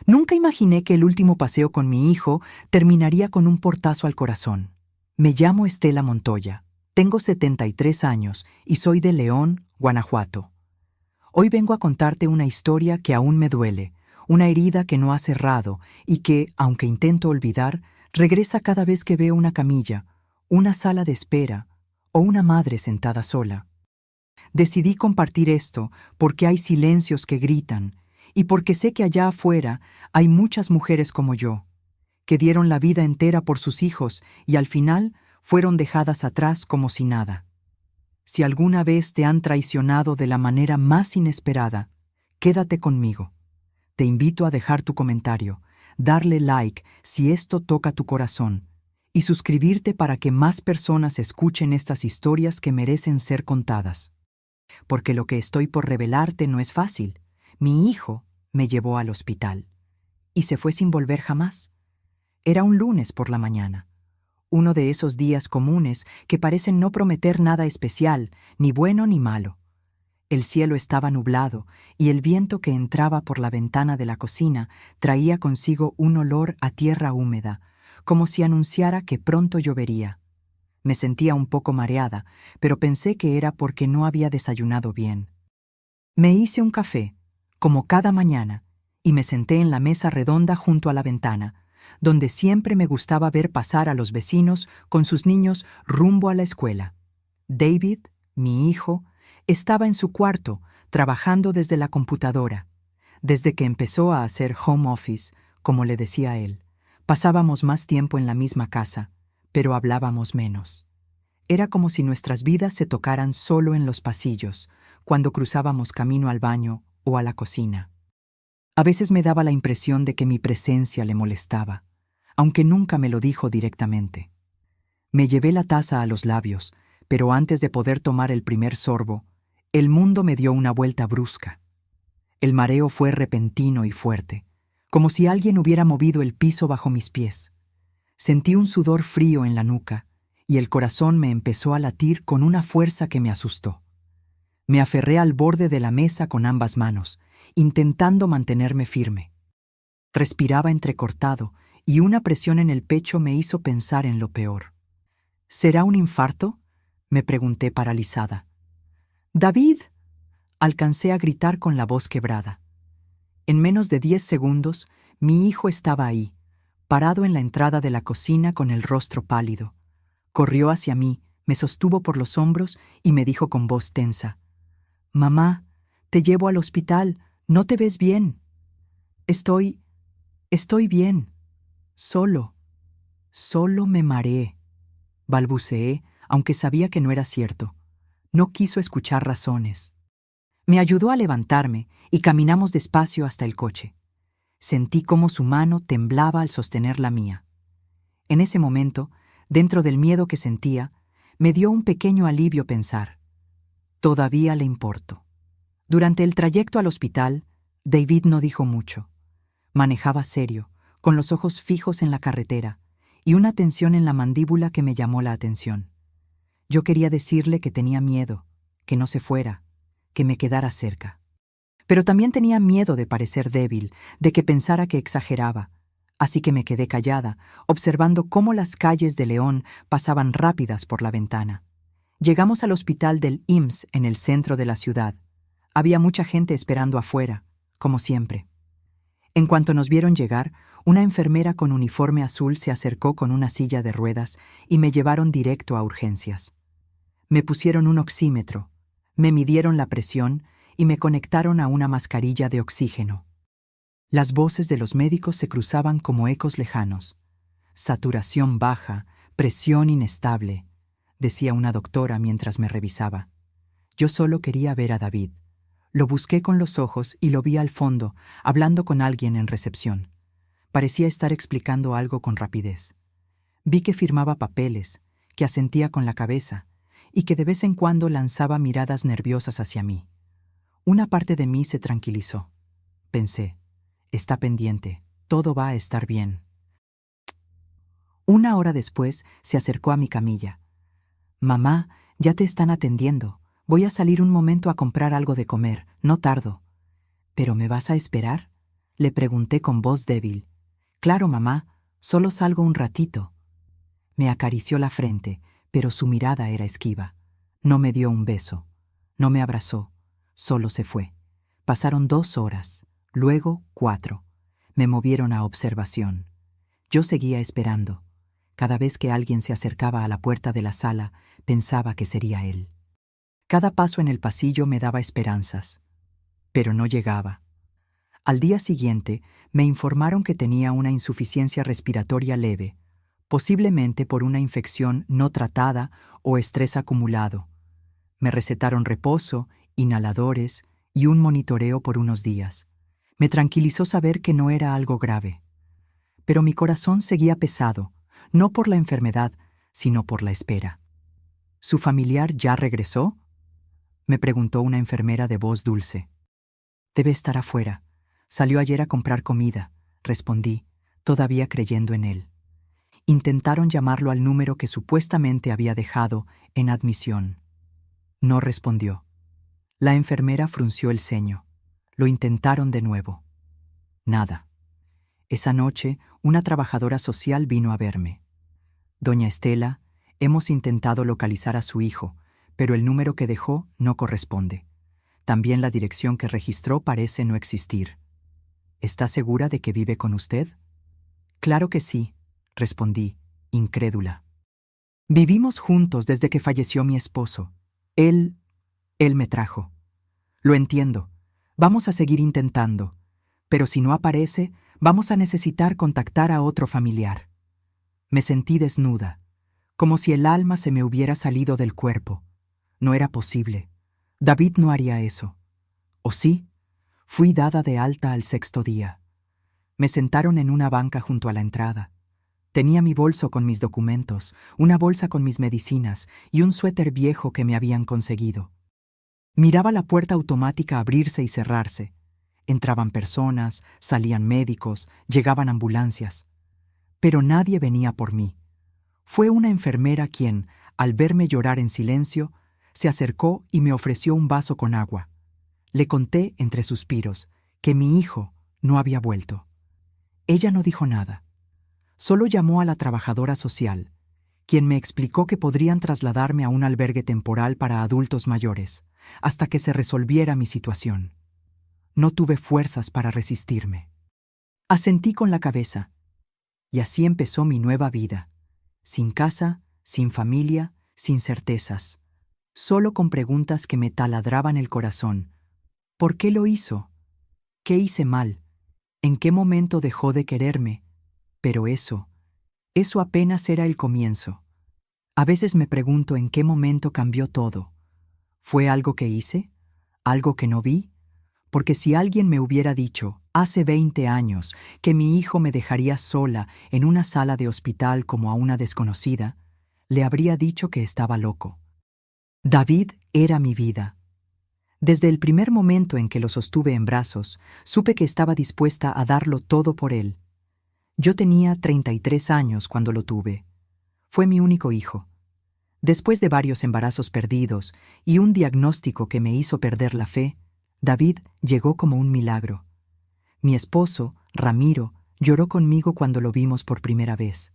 Nunca imaginé que el último paseo con mi hijo terminaría con un portazo al corazón. Me llamo Estela Montoya, tengo 73 años y soy de León, Guanajuato. Hoy vengo a contarte una historia que aún me duele, una herida que no ha cerrado y que, aunque intento olvidar, regresa cada vez que veo una camilla, una sala de espera o una madre sentada sola. Decidí compartir esto porque hay silencios que gritan y porque sé que allá afuera hay muchas mujeres como yo, que dieron la vida entera por sus hijos y al final fueron dejadas atrás como si nada. Si alguna vez te han traicionado de la manera más inesperada, quédate conmigo. Te invito a dejar tu comentario, darle like si esto toca tu corazón y suscribirte para que más personas escuchen estas historias que merecen ser contadas. Porque lo que estoy por revelarte no es fácil. Mi hijo me llevó al hospital y se fue sin volver jamás. Era un lunes por la mañana, uno de esos días comunes que parecen no prometer nada especial, ni bueno ni malo. El cielo estaba nublado y el viento que entraba por la ventana de la cocina traía consigo un olor a tierra húmeda, como si anunciara que pronto llovería. Me sentía un poco mareada, pero pensé que era porque no había desayunado bien. Me hice un café, como cada mañana, y me senté en la mesa redonda junto a la ventana, donde siempre me gustaba ver pasar a los vecinos con sus niños rumbo a la escuela. David, mi hijo, estaba en su cuarto, trabajando desde la computadora. Desde que empezó a hacer home office, como le decía él, pasábamos más tiempo en la misma casa, pero hablábamos menos. Era como si nuestras vidas se tocaran solo en los pasillos, cuando cruzábamos camino al baño o a la cocina. A veces me daba la impresión de que mi presencia le molestaba, aunque nunca me lo dijo directamente. Me llevé la taza a los labios, pero antes de poder tomar el primer sorbo, el mundo me dio una vuelta brusca. El mareo fue repentino y fuerte, como si alguien hubiera movido el piso bajo mis pies. Sentí un sudor frío en la nuca y el corazón me empezó a latir con una fuerza que me asustó. Me aferré al borde de la mesa con ambas manos, intentando mantenerme firme. Respiraba entrecortado y una presión en el pecho me hizo pensar en lo peor. ¿Será un infarto?, me pregunté paralizada. ¡David!, alcancé a gritar con la voz quebrada. En menos de 10 segundos, mi hijo estaba ahí, parado en la entrada de la cocina con el rostro pálido. Corrió hacia mí, me sostuvo por los hombros y me dijo con voz tensa: «Mamá, te llevo al hospital, ¿no te ves bien?» Estoy bien. Solo me mareé», balbuceé, aunque sabía que no era cierto. No quiso escuchar razones. Me ayudó a levantarme y caminamos despacio hasta el coche. Sentí cómo su mano temblaba al sostener la mía. En ese momento, dentro del miedo que sentía, me dio un pequeño alivio pensar: todavía le importo. Durante el trayecto al hospital, David no dijo mucho. Manejaba serio, con los ojos fijos en la carretera, y una tensión en la mandíbula que me llamó la atención. Yo quería decirle que tenía miedo, que no se fuera, que me quedara cerca. Pero también tenía miedo de parecer débil, de que pensara que exageraba, así que me quedé callada, observando cómo las calles de León pasaban rápidas por la ventana. Llegamos al hospital del IMSS en el centro de la ciudad. Había mucha gente esperando afuera, como siempre. En cuanto nos vieron llegar, una enfermera con uniforme azul se acercó con una silla de ruedas y me llevaron directo a urgencias. Me pusieron un oxímetro, me midieron la presión y me conectaron a una mascarilla de oxígeno. Las voces de los médicos se cruzaban como ecos lejanos. «Saturación baja, presión inestable», decía una doctora mientras me revisaba. Yo solo quería ver a David. Lo busqué con los ojos y lo vi al fondo, hablando con alguien en recepción. Parecía estar explicando algo con rapidez. Vi que firmaba papeles, que asentía con la cabeza y que de vez en cuando lanzaba miradas nerviosas hacia mí. Una parte de mí se tranquilizó. Pensé: está pendiente, todo va a estar bien. Una hora después se acercó a mi camilla. «Mamá, ya te están atendiendo. Voy a salir un momento a comprar algo de comer, no tardo». «¿Pero me vas a esperar?», Le pregunté con voz débil. Claro, mamá, solo salgo un ratito. Me acarició la frente, pero su mirada era esquiva. No me dio un beso. No me abrazó. Solo se fue. Pasaron 2 horas, luego 4. Me movieron a observación. Yo seguía esperando. Cada vez que alguien se acercaba a la puerta de la sala, pensaba que sería él. Cada paso en el pasillo me daba esperanzas, pero no llegaba. Al día siguiente, me informaron que tenía una insuficiencia respiratoria leve, posiblemente por una infección no tratada o estrés acumulado. Me recetaron reposo, inhaladores y un monitoreo por unos días. Me tranquilizó saber que no era algo grave. Pero mi corazón seguía pesado, no por la enfermedad, sino por la espera. ¿Su familiar ya regresó?, me preguntó una enfermera de voz dulce. Debe estar afuera. Salió ayer a comprar comida, respondí, todavía creyendo en él. Intentaron llamarlo al número que supuestamente había dejado en admisión. No respondió. La enfermera frunció el ceño. Lo intentaron de nuevo. Nada. Esa noche, una trabajadora social vino a verme. Doña Estela, hemos intentado localizar a su hijo, pero el número que dejó no corresponde. También la dirección que registró parece no existir. ¿Está segura de que vive con usted? Claro que sí, respondí, incrédula. Vivimos juntos desde que falleció mi esposo. Él me trajo. Lo entiendo. Vamos a seguir intentando. Pero si no aparece, vamos a necesitar contactar a otro familiar. Me sentí desnuda, como si el alma se me hubiera salido del cuerpo. No era posible. David no haría eso. ¿O sí? Fui dada de alta al 6º día. Me sentaron en una banca junto a la entrada. Tenía mi bolso con mis documentos, una bolsa con mis medicinas y un suéter viejo que me habían conseguido. Miraba la puerta automática abrirse y cerrarse. Entraban personas, salían médicos, llegaban ambulancias. Pero nadie venía por mí. Fue una enfermera quien, al verme llorar en silencio, se acercó y me ofreció un vaso con agua. Le conté, entre suspiros, que mi hijo no había vuelto. Ella no dijo nada. Solo llamó a la trabajadora social, quien me explicó que podrían trasladarme a un albergue temporal para adultos mayores, hasta que se resolviera mi situación. No tuve fuerzas para resistirme. Asentí con la cabeza. Y así empezó mi nueva vida. Sin casa, sin familia, sin certezas. Solo con preguntas que me taladraban el corazón. ¿Por qué lo hizo? ¿Qué hice mal? ¿En qué momento dejó de quererme? Pero eso apenas era el comienzo. A veces me pregunto en qué momento cambió todo. ¿Fue algo que hice? ¿Algo que no vi? Porque si alguien me hubiera dicho, hace 20 años, que mi hijo me dejaría sola en una sala de hospital como a una desconocida, le habría dicho que estaba loco. David era mi vida. Desde el primer momento en que lo sostuve en brazos, supe que estaba dispuesta a darlo todo por él. Yo tenía 33 años cuando lo tuve. Fue mi único hijo. Después de varios embarazos perdidos y un diagnóstico que me hizo perder la fe, David llegó como un milagro. Mi esposo, Ramiro, lloró conmigo cuando lo vimos por primera vez.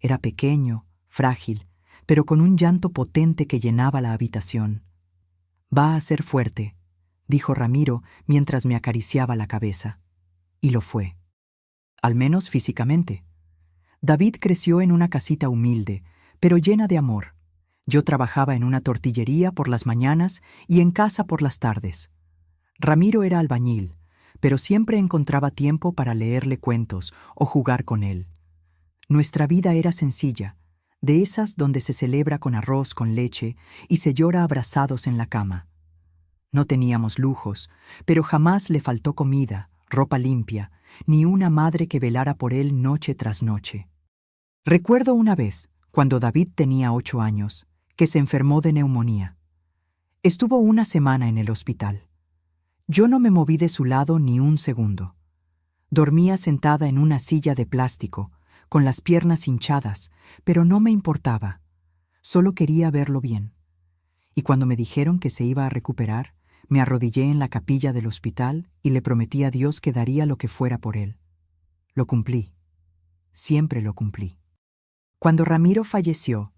Era pequeño, frágil, pero con un llanto potente que llenaba la habitación. «Va a ser fuerte», dijo Ramiro mientras me acariciaba la cabeza. Y lo fue. Al menos físicamente. David creció en una casita humilde, pero llena de amor. Yo trabajaba en una tortillería por las mañanas y en casa por las tardes. Ramiro era albañil, pero siempre encontraba tiempo para leerle cuentos o jugar con él. Nuestra vida era sencilla, de esas donde se celebra con arroz con leche y se llora abrazados en la cama. No teníamos lujos, pero jamás le faltó comida, ropa limpia, ni una madre que velara por él noche tras noche. Recuerdo una vez, cuando David tenía 8 años, que se enfermó de neumonía. Estuvo una semana en el hospital. Yo no me moví de su lado ni un segundo. Dormía sentada en una silla de plástico, con las piernas hinchadas, pero no me importaba. Solo quería verlo bien. Y cuando me dijeron que se iba a recuperar, Me arrodillé en la capilla del hospital y le prometí a Dios que daría lo que fuera por él. Lo cumplí. Siempre lo cumplí. Cuando Ramiro falleció,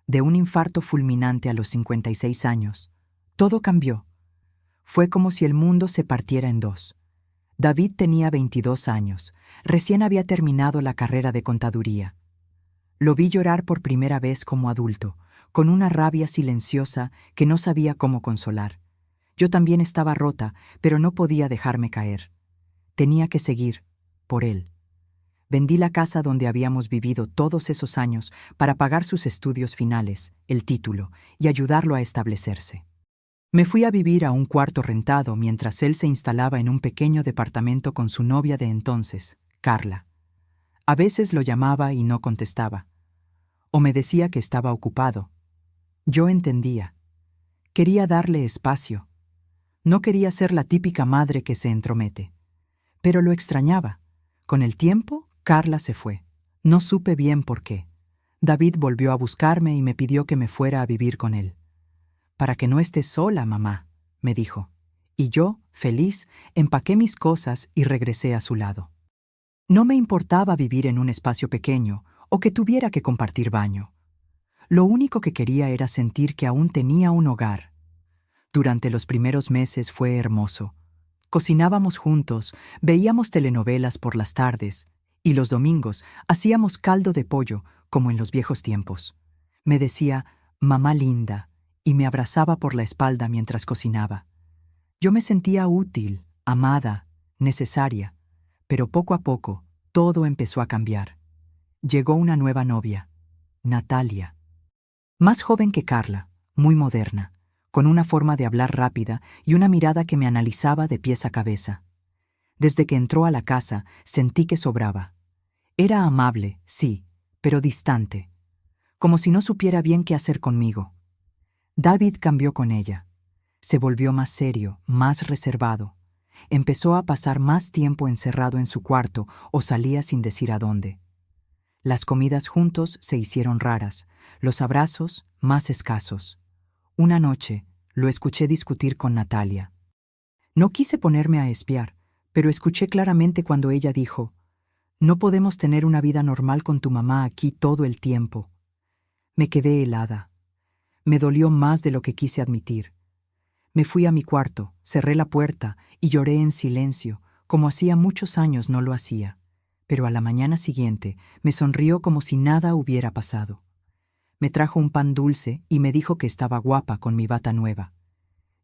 de un infarto fulminante a los 56 años, todo cambió. Fue como si el mundo se partiera en dos. David tenía 22 años, recién había terminado la carrera de contaduría. Lo vi llorar por primera vez como adulto, con una rabia silenciosa que no sabía cómo consolar. Yo también estaba rota, pero no podía dejarme caer. Tenía que seguir, por él. Vendí la casa donde habíamos vivido todos esos años para pagar sus estudios finales, el título, y ayudarlo a establecerse. Me fui a vivir a un cuarto rentado mientras él se instalaba en un pequeño departamento con su novia de entonces, Carla. A veces lo llamaba y no contestaba. O me decía que estaba ocupado. Yo entendía. Quería darle espacio. No quería ser la típica madre que se entromete. Pero lo extrañaba. Con el tiempo, Carla se fue. No supe bien por qué. David volvió a buscarme y me pidió que me fuera a vivir con él. «Para que no estés sola, mamá», me dijo. Y yo, feliz, empaqué mis cosas y regresé a su lado. No me importaba vivir en un espacio pequeño o que tuviera que compartir baño. Lo único que quería era sentir que aún tenía un hogar. Durante los primeros meses fue hermoso. Cocinábamos juntos, veíamos telenovelas por las tardes y los domingos hacíamos caldo de pollo como en los viejos tiempos. Me decía, «Mamá linda», y me abrazaba por la espalda mientras cocinaba. Yo me sentía útil, amada, necesaria, pero poco a poco todo empezó a cambiar. Llegó una nueva novia, Natalia. Más joven que Carla, muy moderna, con una forma de hablar rápida y una mirada que me analizaba de pies a cabeza. Desde que entró a la casa, sentí que sobraba. Era amable, sí, pero distante, como si no supiera bien qué hacer conmigo. David cambió con ella. Se volvió más serio, más reservado. Empezó a pasar más tiempo encerrado en su cuarto o salía sin decir a dónde. Las comidas juntos se hicieron raras, los abrazos más escasos. Una noche lo escuché discutir con Natalia. No quise ponerme a espiar, pero escuché claramente cuando ella dijo, «No podemos tener una vida normal con tu mamá aquí todo el tiempo». Me quedé helada. Me dolió más de lo que quise admitir. Me fui a mi cuarto, cerré la puerta y lloré en silencio, como hacía muchos años no lo hacía. Pero a la mañana siguiente me sonrió como si nada hubiera pasado. Me trajo un pan dulce y me dijo que estaba guapa con mi bata nueva.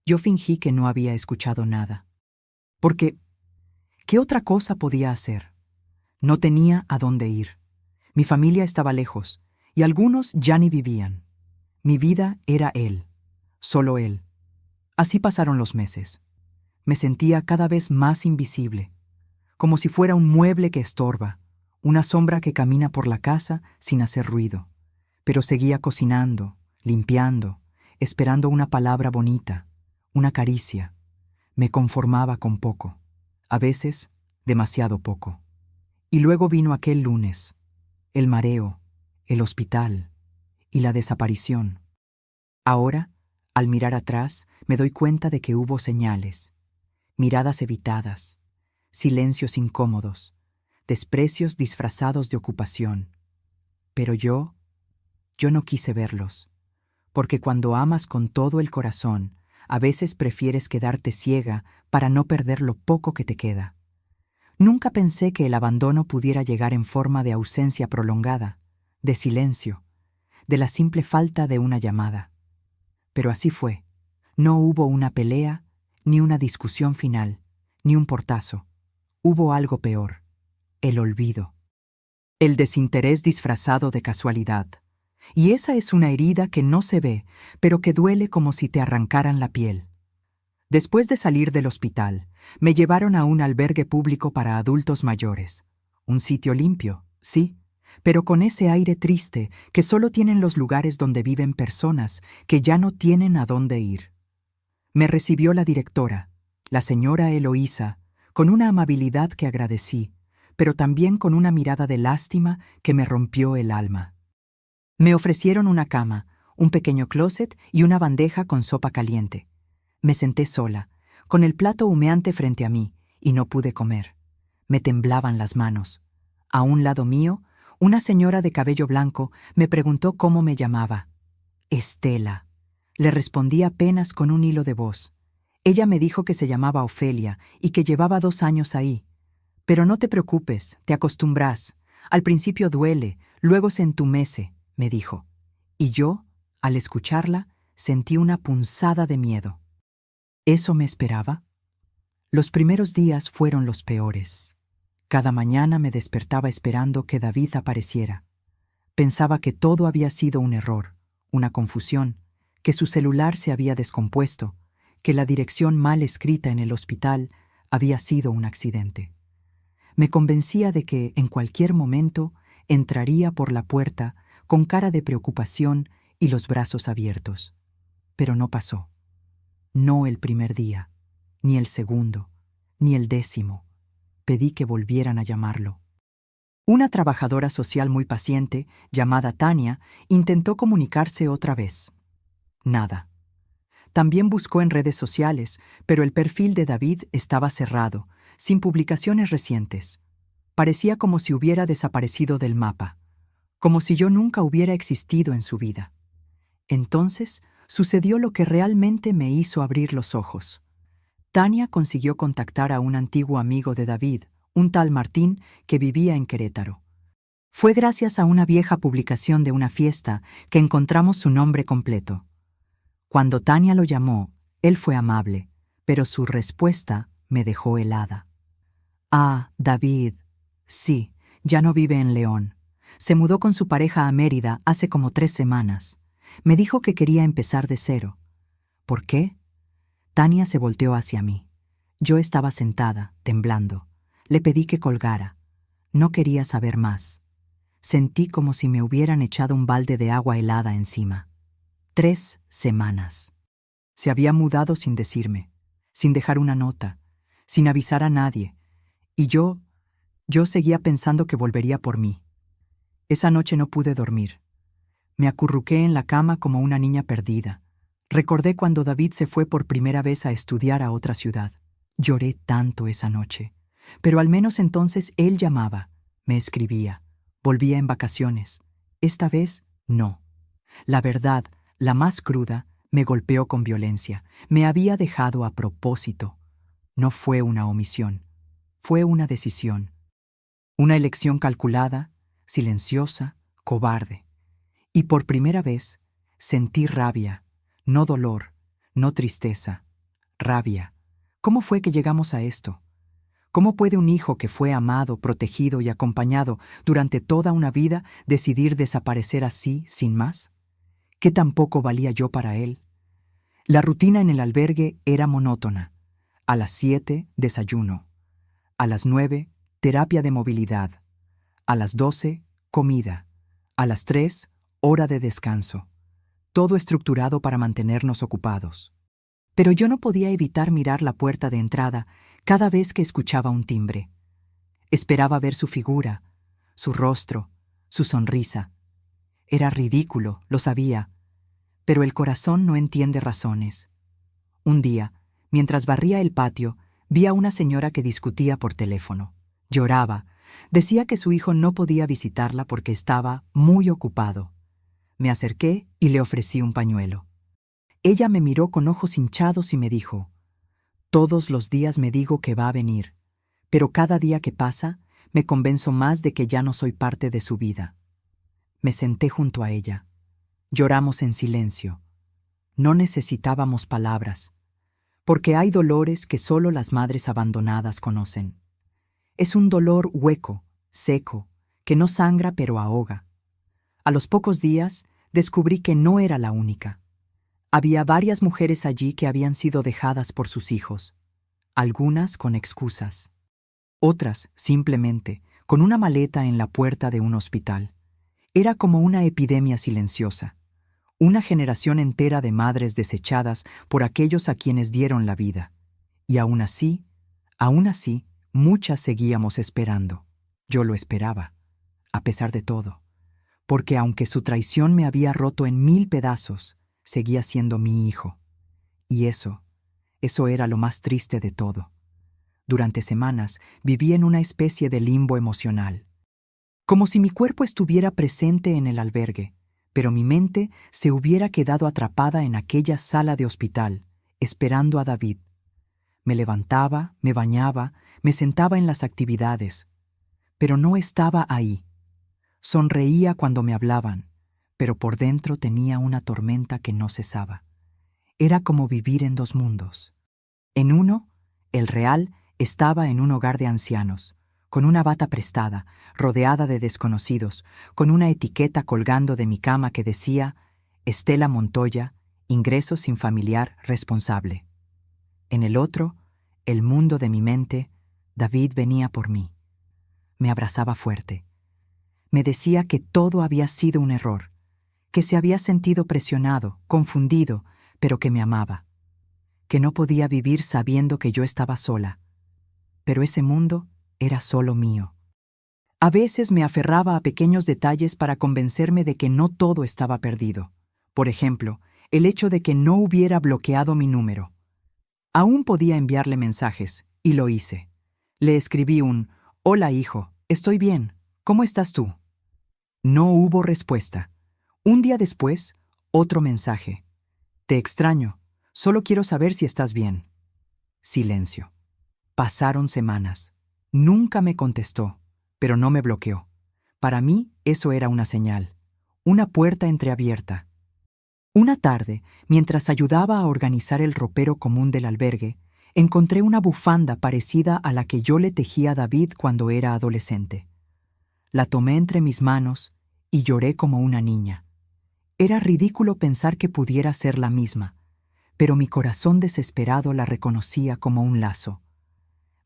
Yo fingí que no había escuchado nada. Porque, ¿qué otra cosa podía hacer? No tenía a dónde ir. Mi familia estaba lejos y algunos ya ni vivían. Mi vida era él, solo él. Así pasaron los meses. Me sentía cada vez más invisible, como si fuera un mueble que estorba, una sombra que camina por la casa sin hacer ruido. Pero seguía cocinando, limpiando, esperando una palabra bonita, una caricia. Me conformaba con poco, a veces demasiado poco. Y luego vino aquel lunes, el mareo, el hospital y la desaparición. Ahora, al mirar atrás, me doy cuenta de que hubo señales, miradas evitadas, silencios incómodos, desprecios disfrazados de ocupación. Pero yo no quise verlos, porque cuando amas con todo el corazón, a veces prefieres quedarte ciega para no perder lo poco que te queda. Nunca pensé que el abandono pudiera llegar en forma de ausencia prolongada, de silencio, de la simple falta de una llamada. Pero así fue. No hubo una pelea, ni una discusión final, ni un portazo. Hubo algo peor, el olvido. El desinterés disfrazado de casualidad. Y esa es una herida que no se ve, pero que duele como si te arrancaran la piel. Después de salir del hospital, me llevaron a un albergue público para adultos mayores. Un sitio limpio, sí, pero con ese aire triste que solo tienen los lugares donde viven personas que ya no tienen a dónde ir. Me recibió la directora, la señora Eloísa, con una amabilidad que agradecí, pero también con una mirada de lástima que me rompió el alma. Me ofrecieron una cama, un pequeño closet y una bandeja con sopa caliente. Me senté sola, con el plato humeante frente a mí, y no pude comer. Me temblaban las manos. A un lado mío, una señora de cabello blanco me preguntó cómo me llamaba. Estela. Le respondí apenas con un hilo de voz. Ella me dijo que se llamaba Ofelia y que llevaba 2 años ahí. Pero no te preocupes, te acostumbras. Al principio duele, luego se entumece, me dijo. Y yo, al escucharla, sentí una punzada de miedo. ¿Eso me esperaba? Los primeros días fueron los peores. Cada mañana me despertaba esperando que David apareciera. Pensaba que todo había sido un error, una confusión, que su celular se había descompuesto, que la dirección mal escrita en el hospital había sido un accidente. Me convencía de que, en cualquier momento, entraría por la puerta con cara de preocupación y los brazos abiertos. Pero no pasó. No el primer día, ni el segundo, ni el 10º. Pedí que volvieran a llamarlo. Una trabajadora social muy paciente, llamada Tania, intentó comunicarse otra vez. Nada. También buscó en redes sociales, pero el perfil de David estaba cerrado, sin publicaciones recientes. Parecía como si hubiera desaparecido del mapa, como si yo nunca hubiera existido en su vida. Entonces sucedió lo que realmente me hizo abrir los ojos. Tania consiguió contactar a un antiguo amigo de David, un tal Martín, que vivía en Querétaro. Fue gracias a una vieja publicación de una fiesta que encontramos su nombre completo. Cuando Tania lo llamó, él fue amable, pero su respuesta me dejó helada. Ah, David. Sí, ya no vive en León. Se mudó con su pareja a Mérida hace como 3 semanas. Me dijo que quería empezar de cero. ¿Por qué? Tania se volteó hacia mí. Yo estaba sentada, temblando. Le pedí que colgara. No quería saber más. Sentí como si me hubieran echado un balde de agua helada encima. 3 semanas. Se había mudado sin decirme, sin dejar una nota, sin avisar a nadie. Y yo seguía pensando que volvería por mí. Esa noche no pude dormir. Me acurruqué en la cama como una niña perdida. Recordé cuando David se fue por primera vez a estudiar a otra ciudad. Lloré tanto esa noche. Pero al menos entonces él llamaba, me escribía, volvía en vacaciones. Esta vez, no. La verdad, la más cruda, me golpeó con violencia. Me había dejado a propósito. No fue una omisión. Fue una decisión. Una elección calculada, silenciosa, cobarde. Y por primera vez sentí rabia, no dolor, no tristeza, rabia. ¿Cómo fue que llegamos a esto? ¿Cómo puede un hijo que fue amado, protegido y acompañado durante toda una vida decidir desaparecer así, sin más? ¿Qué tampoco valía yo para él? La rutina en el albergue era monótona. A las 7, desayuno. A las 9, terapia de movilidad. A las 12, comida. A las 3, hora de descanso. Todo estructurado para mantenernos ocupados. Pero yo no podía evitar mirar la puerta de entrada cada vez que escuchaba un timbre. Esperaba ver su figura, su rostro, su sonrisa. Era ridículo, lo sabía, pero el corazón no entiende razones. Un día, mientras barría el patio, vi a una señora que discutía por teléfono. Lloraba. Decía que su hijo no podía visitarla porque estaba muy ocupado. Me acerqué y le ofrecí un pañuelo. Ella me miró con ojos hinchados y me dijo: «Todos los días me digo que va a venir, pero cada día que pasa me convenzo más de que ya no soy parte de su vida». Me senté junto a ella. Lloramos en silencio. No necesitábamos palabras, porque hay dolores que solo las madres abandonadas conocen. Es un dolor hueco, seco, que no sangra pero ahoga. A los pocos días descubrí que no era la única. Había varias mujeres allí que habían sido dejadas por sus hijos, algunas con excusas, otras simplemente con una maleta en la puerta de un hospital. Era como una epidemia silenciosa, una generación entera de madres desechadas por aquellos a quienes dieron la vida. Y aún así, muchas seguíamos esperando. Yo lo esperaba, a pesar de todo, porque aunque su traición me había roto en 1000 pedazos, seguía siendo mi hijo. Y eso Eso era lo más triste de todo. Durante semanas viví en una especie de limbo emocional. Como si mi cuerpo estuviera presente en el albergue, pero mi mente se hubiera quedado atrapada en aquella sala de hospital, esperando a David. Me levantaba, me bañaba, me sentaba en las actividades, pero no estaba ahí. Sonreía cuando me hablaban, pero por dentro tenía una tormenta que no cesaba. Era como vivir en dos mundos. En uno, el real, estaba en un hogar de ancianos, con una bata prestada, rodeada de desconocidos, con una etiqueta colgando de mi cama que decía Estela Montoya, ingreso sin familiar responsable. En el otro, el mundo de mi mente, David venía por mí. Me abrazaba fuerte. Me decía que todo había sido un error, que se había sentido presionado, confundido, pero que me amaba, que no podía vivir sabiendo que yo estaba sola. Pero ese mundo era solo mío. A veces me aferraba a pequeños detalles para convencerme de que no todo estaba perdido. Por ejemplo, el hecho de que no hubiera bloqueado mi número. Aún podía enviarle mensajes, y lo hice. Le escribí un «Hola, hijo, estoy bien. ¿Cómo estás tú?» No hubo respuesta. Un día después, otro mensaje. «Te extraño. Solo quiero saber si estás bien». Silencio. Pasaron semanas. Nunca me contestó, pero no me bloqueó. Para mí, eso era una señal. Una puerta entreabierta. Una tarde, mientras ayudaba a organizar el ropero común del albergue, encontré una bufanda parecida a la que yo le tejía a David cuando era adolescente. La tomé entre mis manos y lloré como una niña. Era ridículo pensar que pudiera ser la misma, pero mi corazón desesperado la reconocía como un lazo.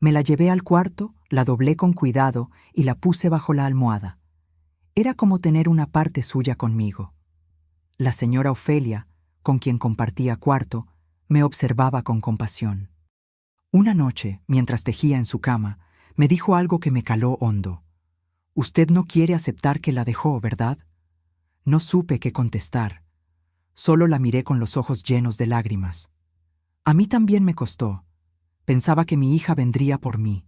Me la llevé al cuarto, la doblé con cuidado y la puse bajo la almohada. Era como tener una parte suya conmigo. La señora Ofelia, con quien compartía cuarto, me observaba con compasión. Una noche, mientras tejía en su cama, me dijo algo que me caló hondo. «Usted no quiere aceptar que la dejó, ¿verdad?» No supe qué contestar. Solo la miré con los ojos llenos de lágrimas. A mí también me costó. Pensaba que mi hija vendría por mí.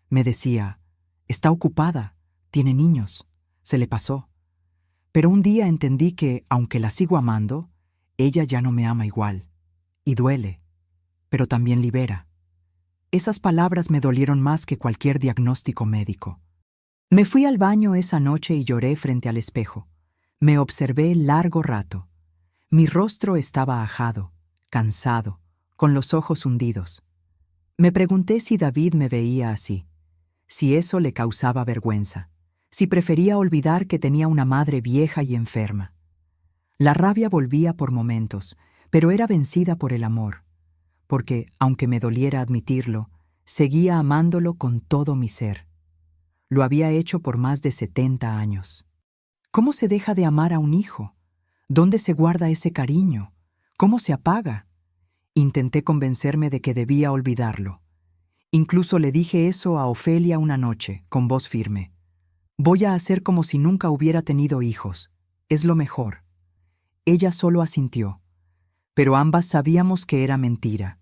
Me decía, «Está ocupada, tiene niños, se le pasó». Pero un día entendí que, aunque la sigo amando, ella ya no me ama igual. Y duele, pero también libera. Esas palabras me dolieron más que cualquier diagnóstico médico. Me fui al baño esa noche y lloré frente al espejo. Me observé largo rato. Mi rostro estaba ajado, cansado, con los ojos hundidos. Me pregunté si David me veía así, si eso le causaba vergüenza, si prefería olvidar que tenía una madre vieja y enferma. La rabia volvía por momentos, pero era vencida por el amor, porque, aunque me doliera admitirlo, seguía amándolo con todo mi ser. Lo había hecho por más de 70 años. ¿Cómo se deja de amar a un hijo? ¿Dónde se guarda ese cariño? ¿Cómo se apaga? Intenté convencerme de que debía olvidarlo. Incluso le dije eso a Ofelia una noche, con voz firme. «Voy a hacer como si nunca hubiera tenido hijos. Es lo mejor». Ella solo asintió, pero ambas sabíamos que era mentira,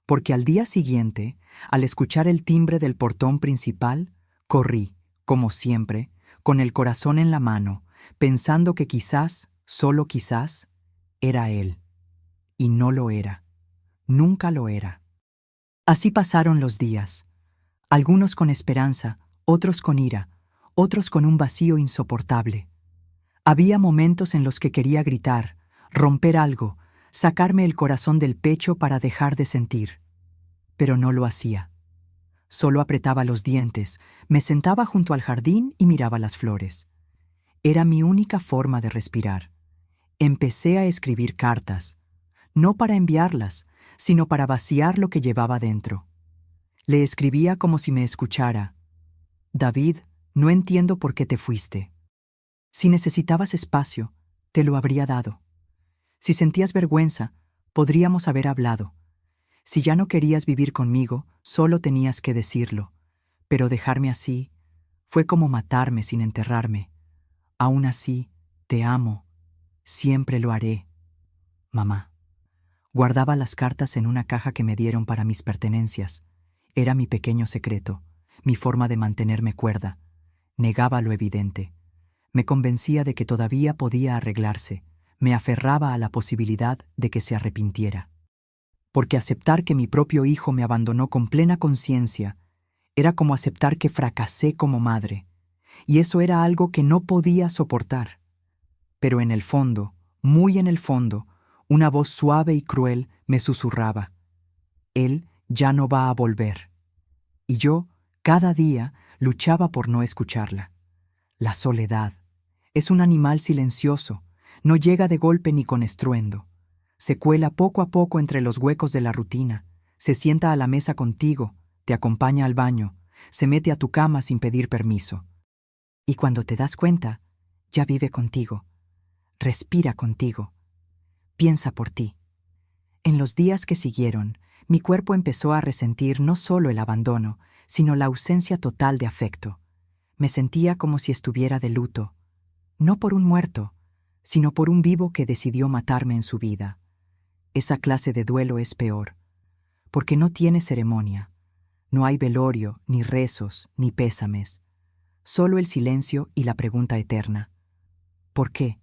porque al día siguiente, al escuchar el timbre del portón principal, corrí, como siempre, con el corazón en la mano, pensando que quizás, solo quizás, era él. Y no lo era. Nunca lo era. Así pasaron los días, algunos con esperanza, otros con ira, otros con un vacío insoportable. Había momentos en los que quería gritar, romper algo, sacarme el corazón del pecho para dejar de sentir. Pero no lo hacía. Solo apretaba los dientes, me sentaba junto al jardín y miraba las flores. Era mi única forma de respirar. Empecé a escribir cartas, no para enviarlas, sino para vaciar lo que llevaba dentro. Le escribía como si me escuchara. «David, no entiendo por qué te fuiste. Si necesitabas espacio, te lo habría dado. Si sentías vergüenza, podríamos haber hablado. Si ya no querías vivir conmigo, solo tenías que decirlo. Pero dejarme así fue como matarme sin enterrarme. Aún así, te amo. Siempre lo haré. Mamá». Guardaba las cartas en una caja que me dieron para mis pertenencias. Era mi pequeño secreto, mi forma de mantenerme cuerda. Negaba lo evidente. Me convencía de que todavía podía arreglarse. Me aferraba a la posibilidad de que se arrepintiera. Porque aceptar que mi propio hijo me abandonó con plena conciencia era como aceptar que fracasé como madre, y eso era algo que no podía soportar. Pero en el fondo, muy en el fondo, una voz suave y cruel me susurraba: él ya no va a volver. Y yo, cada día, luchaba por no escucharla. La soledad es un animal silencioso, no llega de golpe ni con estruendo. Se cuela poco a poco entre los huecos de la rutina, se sienta a la mesa contigo, te acompaña al baño, se mete a tu cama sin pedir permiso. Y cuando te das cuenta, ya vive contigo, respira contigo, piensa por ti. En los días que siguieron, mi cuerpo empezó a resentir no solo el abandono, sino la ausencia total de afecto. Me sentía como si estuviera de luto, no por un muerto, sino por un vivo que decidió matarme en su vida. Esa clase de duelo es peor, porque no tiene ceremonia. No hay velorio, ni rezos, ni pésames. Solo el silencio y la pregunta eterna: ¿por qué?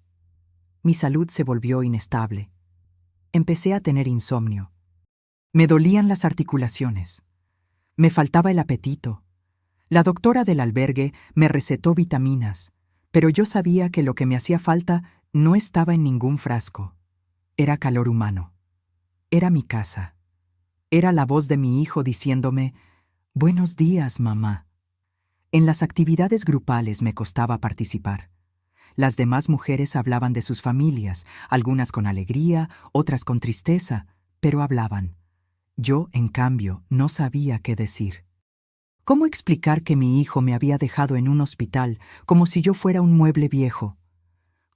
Mi salud se volvió inestable. Empecé a tener insomnio. Me dolían las articulaciones. Me faltaba el apetito. La doctora del albergue me recetó vitaminas, pero yo sabía que lo que me hacía falta no estaba en ningún frasco. Era calor humano. Era mi casa. Era la voz de mi hijo diciéndome: «Buenos días, mamá». En las actividades grupales me costaba participar. Las demás mujeres hablaban de sus familias, algunas con alegría, otras con tristeza, pero hablaban. Yo, en cambio, no sabía qué decir. ¿Cómo explicar que mi hijo me había dejado en un hospital como si yo fuera un mueble viejo?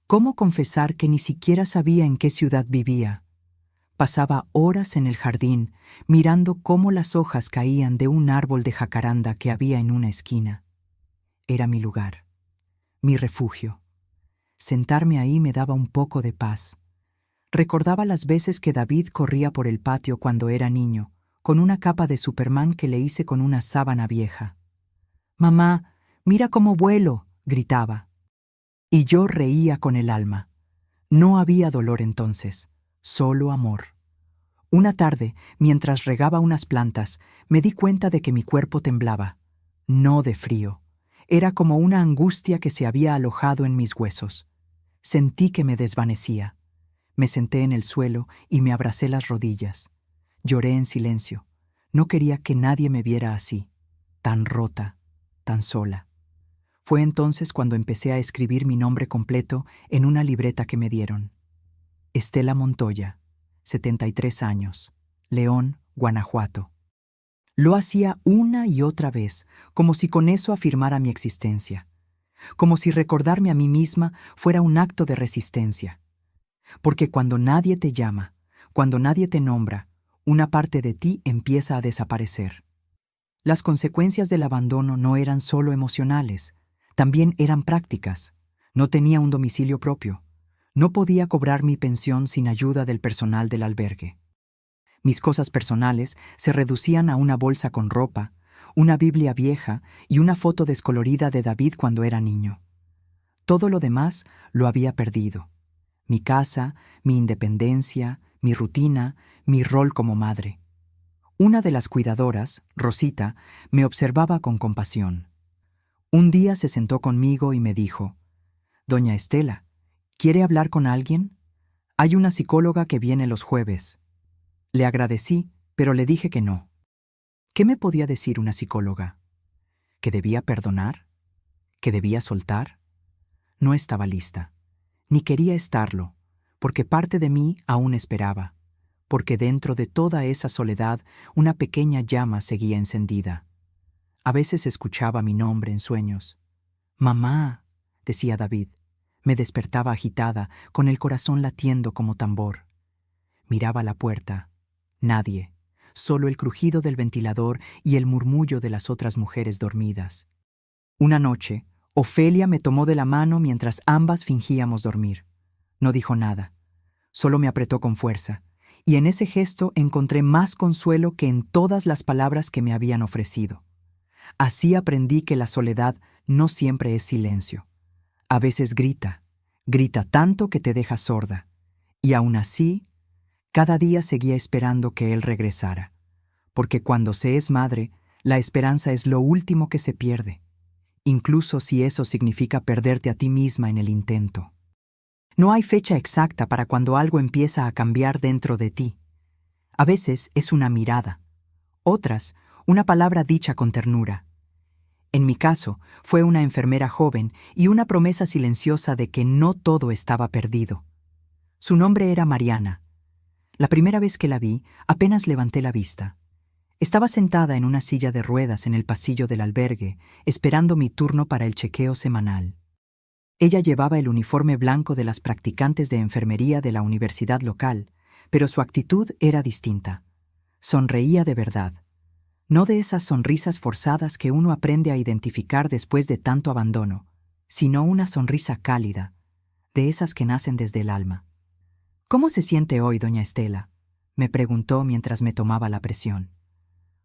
¿Cómo confesar que ni siquiera sabía en qué ciudad vivía? Pasaba horas en el jardín, mirando cómo las hojas caían de un árbol de jacaranda que había en una esquina. Era mi lugar, mi refugio. Sentarme ahí me daba un poco de paz. Recordaba las veces que David corría por el patio cuando era niño, con una capa de Superman que le hice con una sábana vieja. «Mamá, mira cómo vuelo», gritaba. Y yo reía con el alma. No había dolor entonces, solo amor. Una tarde, mientras regaba unas plantas, me di cuenta de que mi cuerpo temblaba. No de frío. Era como una angustia que se había alojado en mis huesos. Sentí que me desvanecía. Me senté en el suelo y me abracé las rodillas. Lloré en silencio. No quería que nadie me viera así, tan rota, tan sola. Fue entonces cuando empecé a escribir mi nombre completo en una libreta que me dieron. Estela Montoya, 73 años, León, Guanajuato. Lo hacía una y otra vez, como si con eso afirmara mi existencia, como si recordarme a mí misma fuera un acto de resistencia. Porque cuando nadie te llama, cuando nadie te nombra, una parte de ti empieza a desaparecer. Las consecuencias del abandono no eran solo emocionales, también eran prácticas. No tenía un domicilio propio. No podía cobrar mi pensión sin ayuda del personal del albergue. Mis cosas personales se reducían a una bolsa con ropa, una Biblia vieja y una foto descolorida de David cuando era niño. Todo lo demás lo había perdido. Mi casa, mi independencia, mi rutina, mi rol como madre. Una de las cuidadoras, Rosita, me observaba con compasión. Un día se sentó conmigo y me dijo: «Doña Estela, ¿quiere hablar con alguien? Hay una psicóloga que viene los jueves». Le agradecí, pero le dije que no. ¿Qué me podía decir una psicóloga? ¿Que debía perdonar? ¿Que debía soltar? No estaba lista, ni quería estarlo, porque parte de mí aún esperaba, porque dentro de toda esa soledad una pequeña llama seguía encendida. A veces escuchaba mi nombre en sueños. «Mamá», decía David. Me despertaba agitada, con el corazón latiendo como tambor. Miraba la puerta. Nadie, solo el crujido del ventilador y el murmullo de las otras mujeres dormidas. Una noche, Ofelia me tomó de la mano mientras ambas fingíamos dormir. No dijo nada, solo me apretó con fuerza, y en ese gesto encontré más consuelo que en todas las palabras que me habían ofrecido. Así aprendí que la soledad no siempre es silencio. A veces grita, grita tanto que te deja sorda, y aún así, cada día seguía esperando que él regresara, porque cuando se es madre, la esperanza es lo último que se pierde, incluso si eso significa perderte a ti misma en el intento. No hay fecha exacta para cuando algo empieza a cambiar dentro de ti. A veces es una mirada, otras, una palabra dicha con ternura. En mi caso, fue una enfermera joven y una promesa silenciosa de que no todo estaba perdido. Su nombre era Mariana. La primera vez que la vi, apenas levanté la vista. Estaba sentada en una silla de ruedas en el pasillo del albergue, esperando mi turno para el chequeo semanal. Ella llevaba el uniforme blanco de las practicantes de enfermería de la universidad local, pero su actitud era distinta. Sonreía de verdad. No de esas sonrisas forzadas que uno aprende a identificar después de tanto abandono, sino una sonrisa cálida, de esas que nacen desde el alma. «¿Cómo se siente hoy, doña Estela?», me preguntó mientras me tomaba la presión.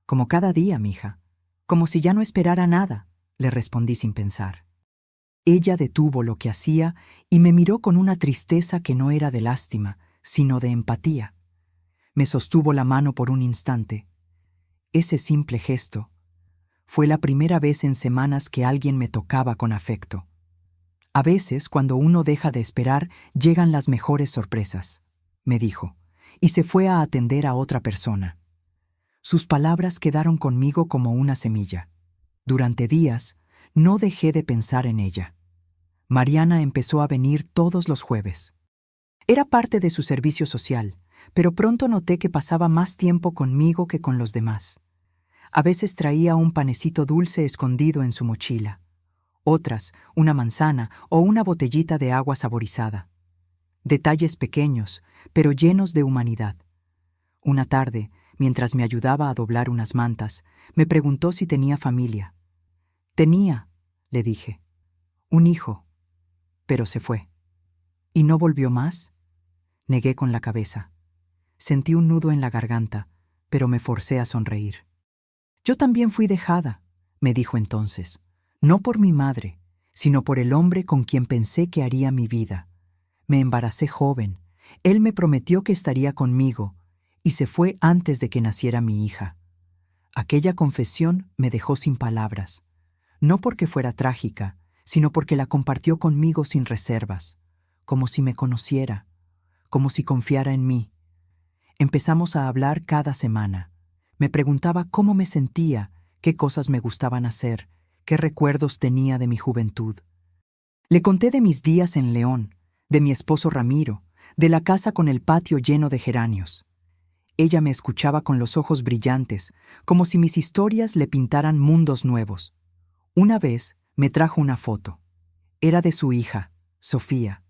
«Como cada día, mija. Como si ya no esperara nada», le respondí sin pensar. Ella detuvo lo que hacía y me miró con una tristeza que no era de lástima, sino de empatía. Me sostuvo la mano por un instante. Ese simple gesto fue la primera vez en semanas que alguien me tocaba con afecto. A veces, cuando uno deja de esperar, llegan las mejores sorpresas, me dijo, y se fue a atender a otra persona. Sus palabras quedaron conmigo como una semilla. Durante días, no dejé de pensar en ella. Mariana empezó a venir todos los jueves. Era parte de su servicio social, pero pronto noté que pasaba más tiempo conmigo que con los demás. A veces traía un panecito dulce escondido en su mochila. Otras, una manzana o una botellita de agua saborizada. Detalles pequeños, pero llenos de humanidad. Una tarde, mientras me ayudaba a doblar unas mantas, me preguntó si tenía familia. «Tenía», le dije, «un hijo», pero se fue. «¿Y no volvió más?», negué con la cabeza. Sentí un nudo en la garganta, pero me forcé a sonreír. «Yo también fui dejada», me dijo entonces, «no por mi madre, sino por el hombre con quien pensé que haría mi vida. Me embaracé joven, él me prometió que estaría conmigo, y se fue antes de que naciera mi hija». Aquella confesión me dejó sin palabras, no porque fuera trágica, sino porque la compartió conmigo sin reservas, como si me conociera, como si confiara en mí. Empezamos a hablar cada semana. Me preguntaba cómo me sentía, qué cosas me gustaban hacer, qué recuerdos tenía de mi juventud. Le conté de mis días en León, de mi esposo Ramiro, de la casa con el patio lleno de geranios. Ella me escuchaba con los ojos brillantes, como si mis historias le pintaran mundos nuevos. Una vez me trajo una foto. Era de su hija, Sofía,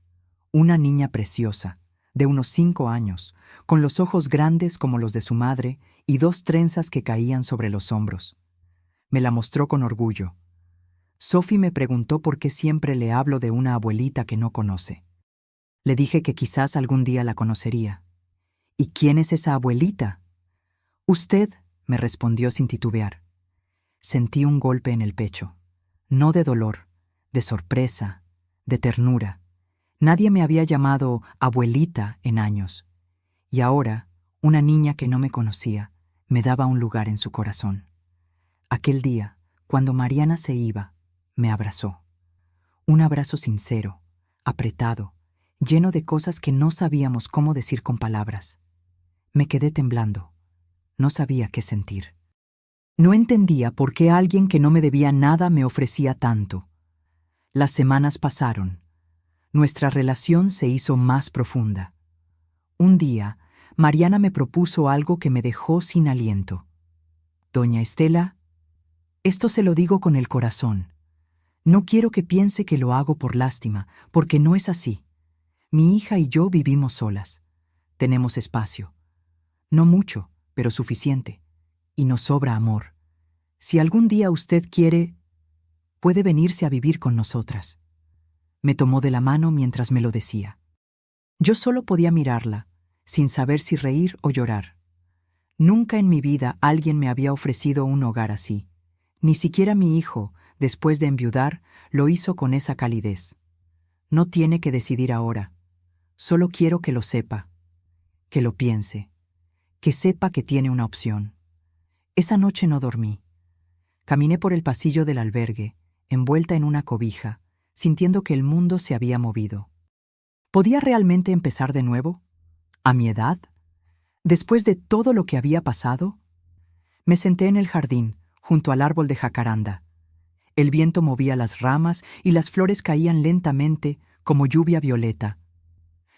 una niña preciosa, de unos 5 años, con los ojos grandes como los de su madre y 2 trenzas que caían sobre los hombros. Me la mostró con orgullo. Sophie me preguntó por qué siempre le hablo de una abuelita que no conoce. Le dije que quizás algún día la conocería. «¿Y quién es esa abuelita?». «Usted», me respondió sin titubear. Sentí un golpe en el pecho. No de dolor, de sorpresa, de ternura. Nadie me había llamado abuelita en años. Y ahora, una niña que no me conocía, me daba un lugar en su corazón. Aquel día, cuando Mariana se iba, me abrazó. Un abrazo sincero, apretado, lleno de cosas que no sabíamos cómo decir con palabras. Me quedé temblando. No sabía qué sentir. No entendía por qué alguien que no me debía nada me ofrecía tanto. Las semanas pasaron. Nuestra relación se hizo más profunda. Un día, Mariana me propuso algo que me dejó sin aliento. «Doña Estela, esto se lo digo con el corazón. No quiero que piense que lo hago por lástima, porque no es así. Mi hija y yo vivimos solas. Tenemos espacio. No mucho, pero suficiente. Y nos sobra amor. Si algún día usted quiere, puede venirse a vivir con nosotras». Me tomó de la mano mientras me lo decía. Yo solo podía mirarla, sin saber si reír o llorar. Nunca en mi vida alguien me había ofrecido un hogar así. Ni siquiera mi hijo, después de enviudar, lo hizo con esa calidez. No tiene que decidir ahora. Solo quiero que lo sepa, que lo piense, que sepa que tiene una opción. Esa noche no dormí. Caminé por el pasillo del albergue, envuelta en una cobija, sintiendo que el mundo se había movido. ¿Podía realmente empezar de nuevo? ¿A mi edad? ¿Después de todo lo que había pasado? Me senté en el jardín, junto al árbol de jacaranda. El viento movía las ramas y las flores caían lentamente como lluvia violeta.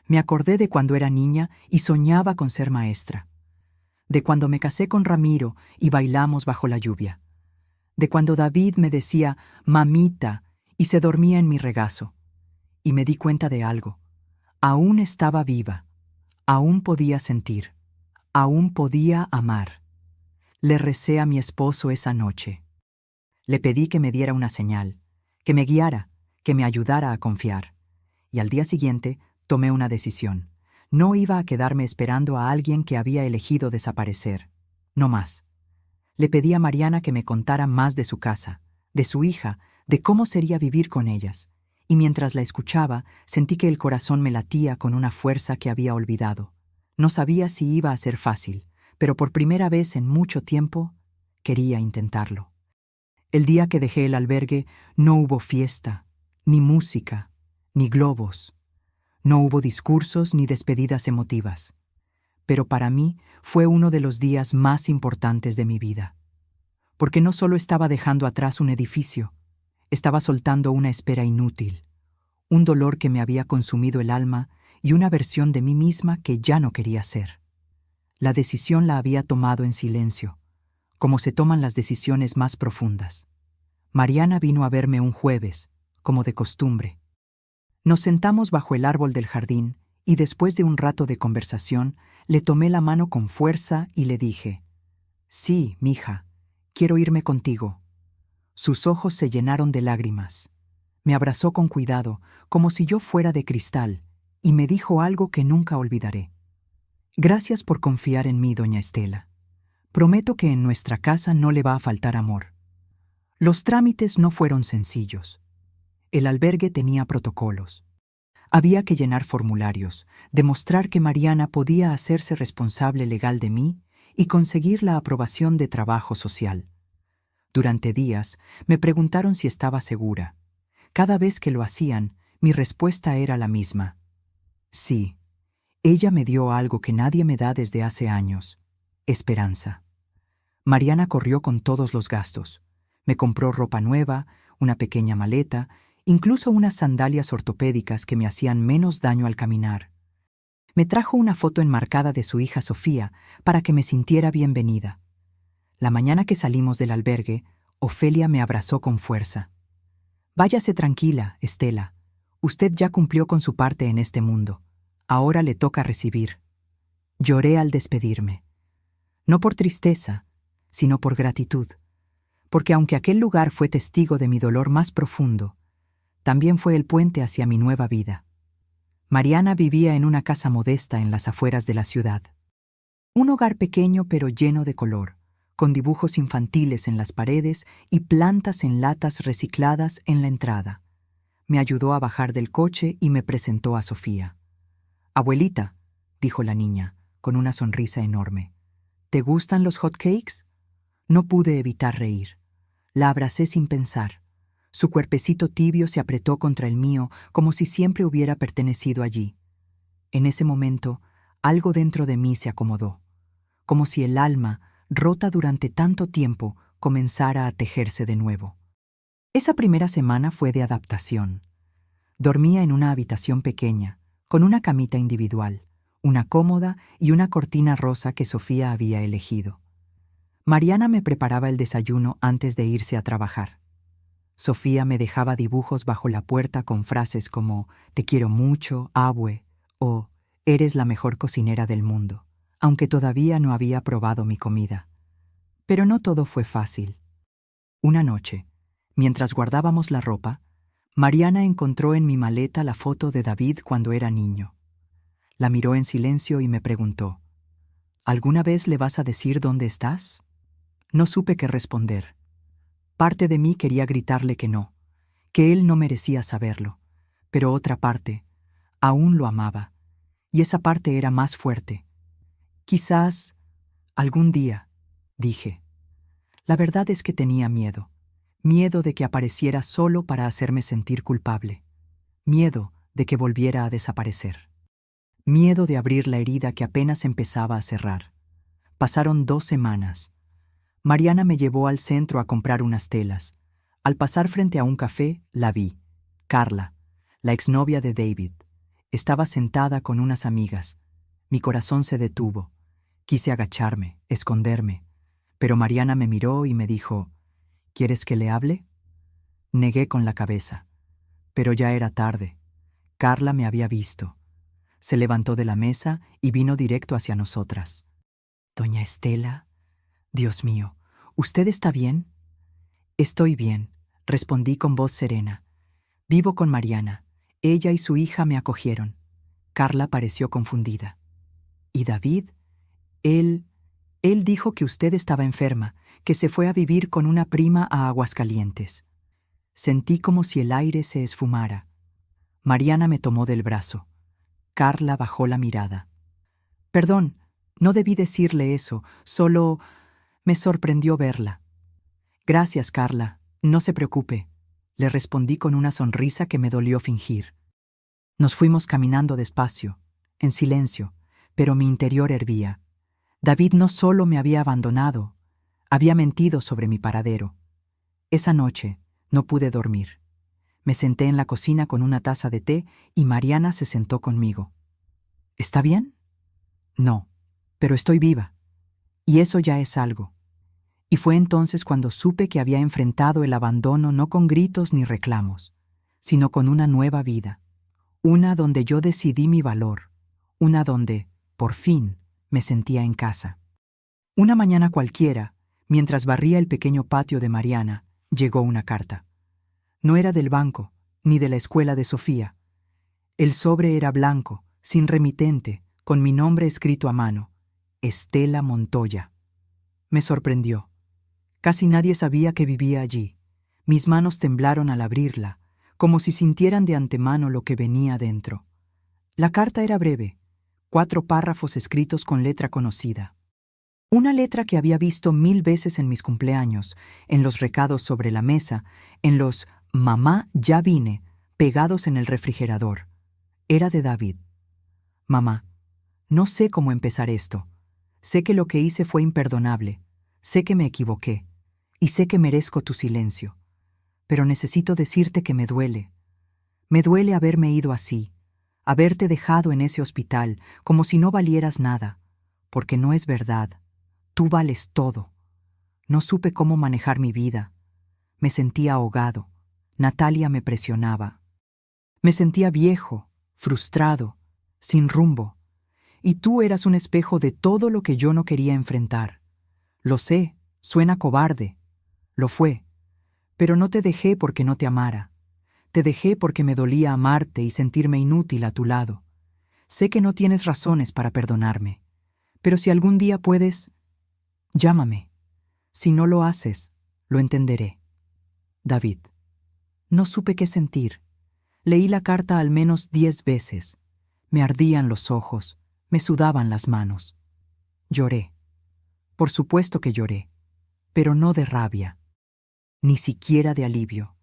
Me acordé de cuando era niña y soñaba con ser maestra. De cuando me casé con Ramiro y bailamos bajo la lluvia. De cuando David me decía «mamita» y se dormía en mi regazo. Y me di cuenta de algo. Aún estaba viva. Aún podía sentir. Aún podía amar. Le recé a mi esposo esa noche. Le pedí que me diera una señal, que me guiara, que me ayudara a confiar. Y al día siguiente tomé una decisión. No iba a quedarme esperando a alguien que había elegido desaparecer. No más. Le pedí a Mariana que me contara más de su casa, de su hija, de cómo sería vivir con ellas. Y mientras la escuchaba, sentí que el corazón me latía con una fuerza que había olvidado. No sabía si iba a ser fácil, pero por primera vez en mucho tiempo quería intentarlo. El día que dejé el albergue no hubo fiesta, ni música, ni globos. No hubo discursos ni despedidas emotivas. Pero para mí fue uno de los días más importantes de mi vida. Porque no solo estaba dejando atrás un edificio, estaba soltando una espera inútil, un dolor que me había consumido el alma y una versión de mí misma que ya no quería ser. La decisión la había tomado en silencio, como se toman las decisiones más profundas. Mariana vino a verme un jueves, como de costumbre. Nos sentamos bajo el árbol del jardín y después de un rato de conversación, le tomé la mano con fuerza y le dije, «Sí, mija, quiero irme contigo». Sus ojos se llenaron de lágrimas. Me abrazó con cuidado, como si yo fuera de cristal, y me dijo algo que nunca olvidaré. «Gracias por confiar en mí, doña Estela. Prometo que en nuestra casa no le va a faltar amor». Los trámites no fueron sencillos. El albergue tenía protocolos. Había que llenar formularios, demostrar que Mariana podía hacerse responsable legal de mí y conseguir la aprobación de trabajo social. Durante días me preguntaron si estaba segura. Cada vez que lo hacían, mi respuesta era la misma. Sí, ella me dio algo que nadie me da desde hace años: esperanza. Mariana corrió con todos los gastos. Me compró ropa nueva, una pequeña maleta, incluso unas sandalias ortopédicas que me hacían menos daño al caminar. Me trajo una foto enmarcada de su hija Sofía para que me sintiera bienvenida. La mañana que salimos del albergue, Ofelia me abrazó con fuerza. «Váyase tranquila, Estela. Usted ya cumplió con su parte en este mundo. Ahora le toca recibir». Lloré al despedirme. No por tristeza, sino por gratitud. Porque aunque aquel lugar fue testigo de mi dolor más profundo, también fue el puente hacia mi nueva vida. Mariana vivía en una casa modesta en las afueras de la ciudad. Un hogar pequeño pero lleno de color, con dibujos infantiles en las paredes y plantas en latas recicladas en la entrada. Me ayudó a bajar del coche y me presentó a Sofía. «Abuelita», dijo la niña, con una sonrisa enorme, «¿te gustan los hot cakes?» No pude evitar reír. La abracé sin pensar. Su cuerpecito tibio se apretó contra el mío como si siempre hubiera pertenecido allí. En ese momento, algo dentro de mí se acomodó, como si el alma, rota durante tanto tiempo, comenzara a tejerse de nuevo. Esa primera semana fue de adaptación. Dormía en una habitación pequeña, con una camita individual, una cómoda y una cortina rosa que Sofía había elegido. Mariana me preparaba el desayuno antes de irse a trabajar. Sofía me dejaba dibujos bajo la puerta con frases como «Te quiero mucho, abue» o «Eres la mejor cocinera del mundo», aunque todavía no había probado mi comida. Pero no todo fue fácil. Una noche, mientras guardábamos la ropa, Mariana encontró en mi maleta la foto de David cuando era niño. La miró en silencio y me preguntó, ¿alguna vez le vas a decir dónde estás? No supe qué responder. Parte de mí quería gritarle que no, que él no merecía saberlo, pero otra parte, aún lo amaba, y esa parte era más fuerte. Quizás, algún día, dije. La verdad es que tenía miedo. Miedo de que apareciera solo para hacerme sentir culpable. Miedo de que volviera a desaparecer. Miedo de abrir la herida que apenas empezaba a cerrar. Pasaron 2 semanas. Mariana me llevó al centro a comprar unas telas. Al pasar frente a un café, la vi. Carla, la exnovia de David. Estaba sentada con unas amigas. Mi corazón se detuvo. Quise agacharme, esconderme. Pero Mariana me miró y me dijo, ¿quieres que le hable? Negué con la cabeza. Pero ya era tarde. Carla me había visto. Se levantó de la mesa y vino directo hacia nosotras. Doña Estela, Dios mío, ¿usted está bien? Estoy bien, respondí con voz serena. Vivo con Mariana. Ella y su hija me acogieron. Carla pareció confundida. ¿Y David? Él dijo que usted estaba enferma, que se fue a vivir con una prima a Aguascalientes. Sentí como si el aire se esfumara. Mariana me tomó del brazo. Carla bajó la mirada. Perdón, no debí decirle eso, solo me sorprendió verla. Gracias, Carla, no se preocupe, le respondí con una sonrisa que me dolió fingir. Nos fuimos caminando despacio, en silencio, pero mi interior hervía. David no solo me había abandonado, había mentido sobre mi paradero. Esa noche no pude dormir. Me senté en la cocina con una taza de té y Mariana se sentó conmigo. ¿Está bien? No, pero estoy viva. Y eso ya es algo. Y fue entonces cuando supe que había enfrentado el abandono no con gritos ni reclamos, sino con una nueva vida. Una donde yo decidí mi valor. Una donde, por fin, me sentía en casa. Una mañana cualquiera, mientras barría el pequeño patio de Mariana, llegó una carta. No era del banco, ni de la escuela de Sofía. El sobre era blanco, sin remitente, con mi nombre escrito a mano, Estela Montoya. Me sorprendió. Casi nadie sabía que vivía allí. Mis manos temblaron al abrirla, como si sintieran de antemano lo que venía dentro. La carta era breve, 4 párrafos escritos con letra conocida. Una letra que había visto 1000 veces en mis cumpleaños, en los recados sobre la mesa, en los «Mamá, ya vine», pegados en el refrigerador. Era de David. Mamá, no sé cómo empezar esto. Sé que lo que hice fue imperdonable. Sé que me equivoqué. Y sé que merezco tu silencio. Pero necesito decirte que me duele. Me duele haberme ido así, haberte dejado en ese hospital como si no valieras nada, porque no es verdad. Tú vales todo. No supe cómo manejar mi vida. Me sentía ahogado. Natalia me presionaba. Me sentía viejo, frustrado, sin rumbo. Y tú eras un espejo de todo lo que yo no quería enfrentar. Lo sé, suena cobarde. Lo fue. Pero no te dejé porque no te amara. Te dejé porque me dolía amarte y sentirme inútil a tu lado. Sé que no tienes razones para perdonarme. Pero si algún día puedes, llámame. Si no lo haces, lo entenderé. David. No supe qué sentir. Leí la carta al menos 10 veces. Me ardían los ojos, me sudaban las manos. Lloré. Por supuesto que lloré, pero no de rabia, ni siquiera de alivio.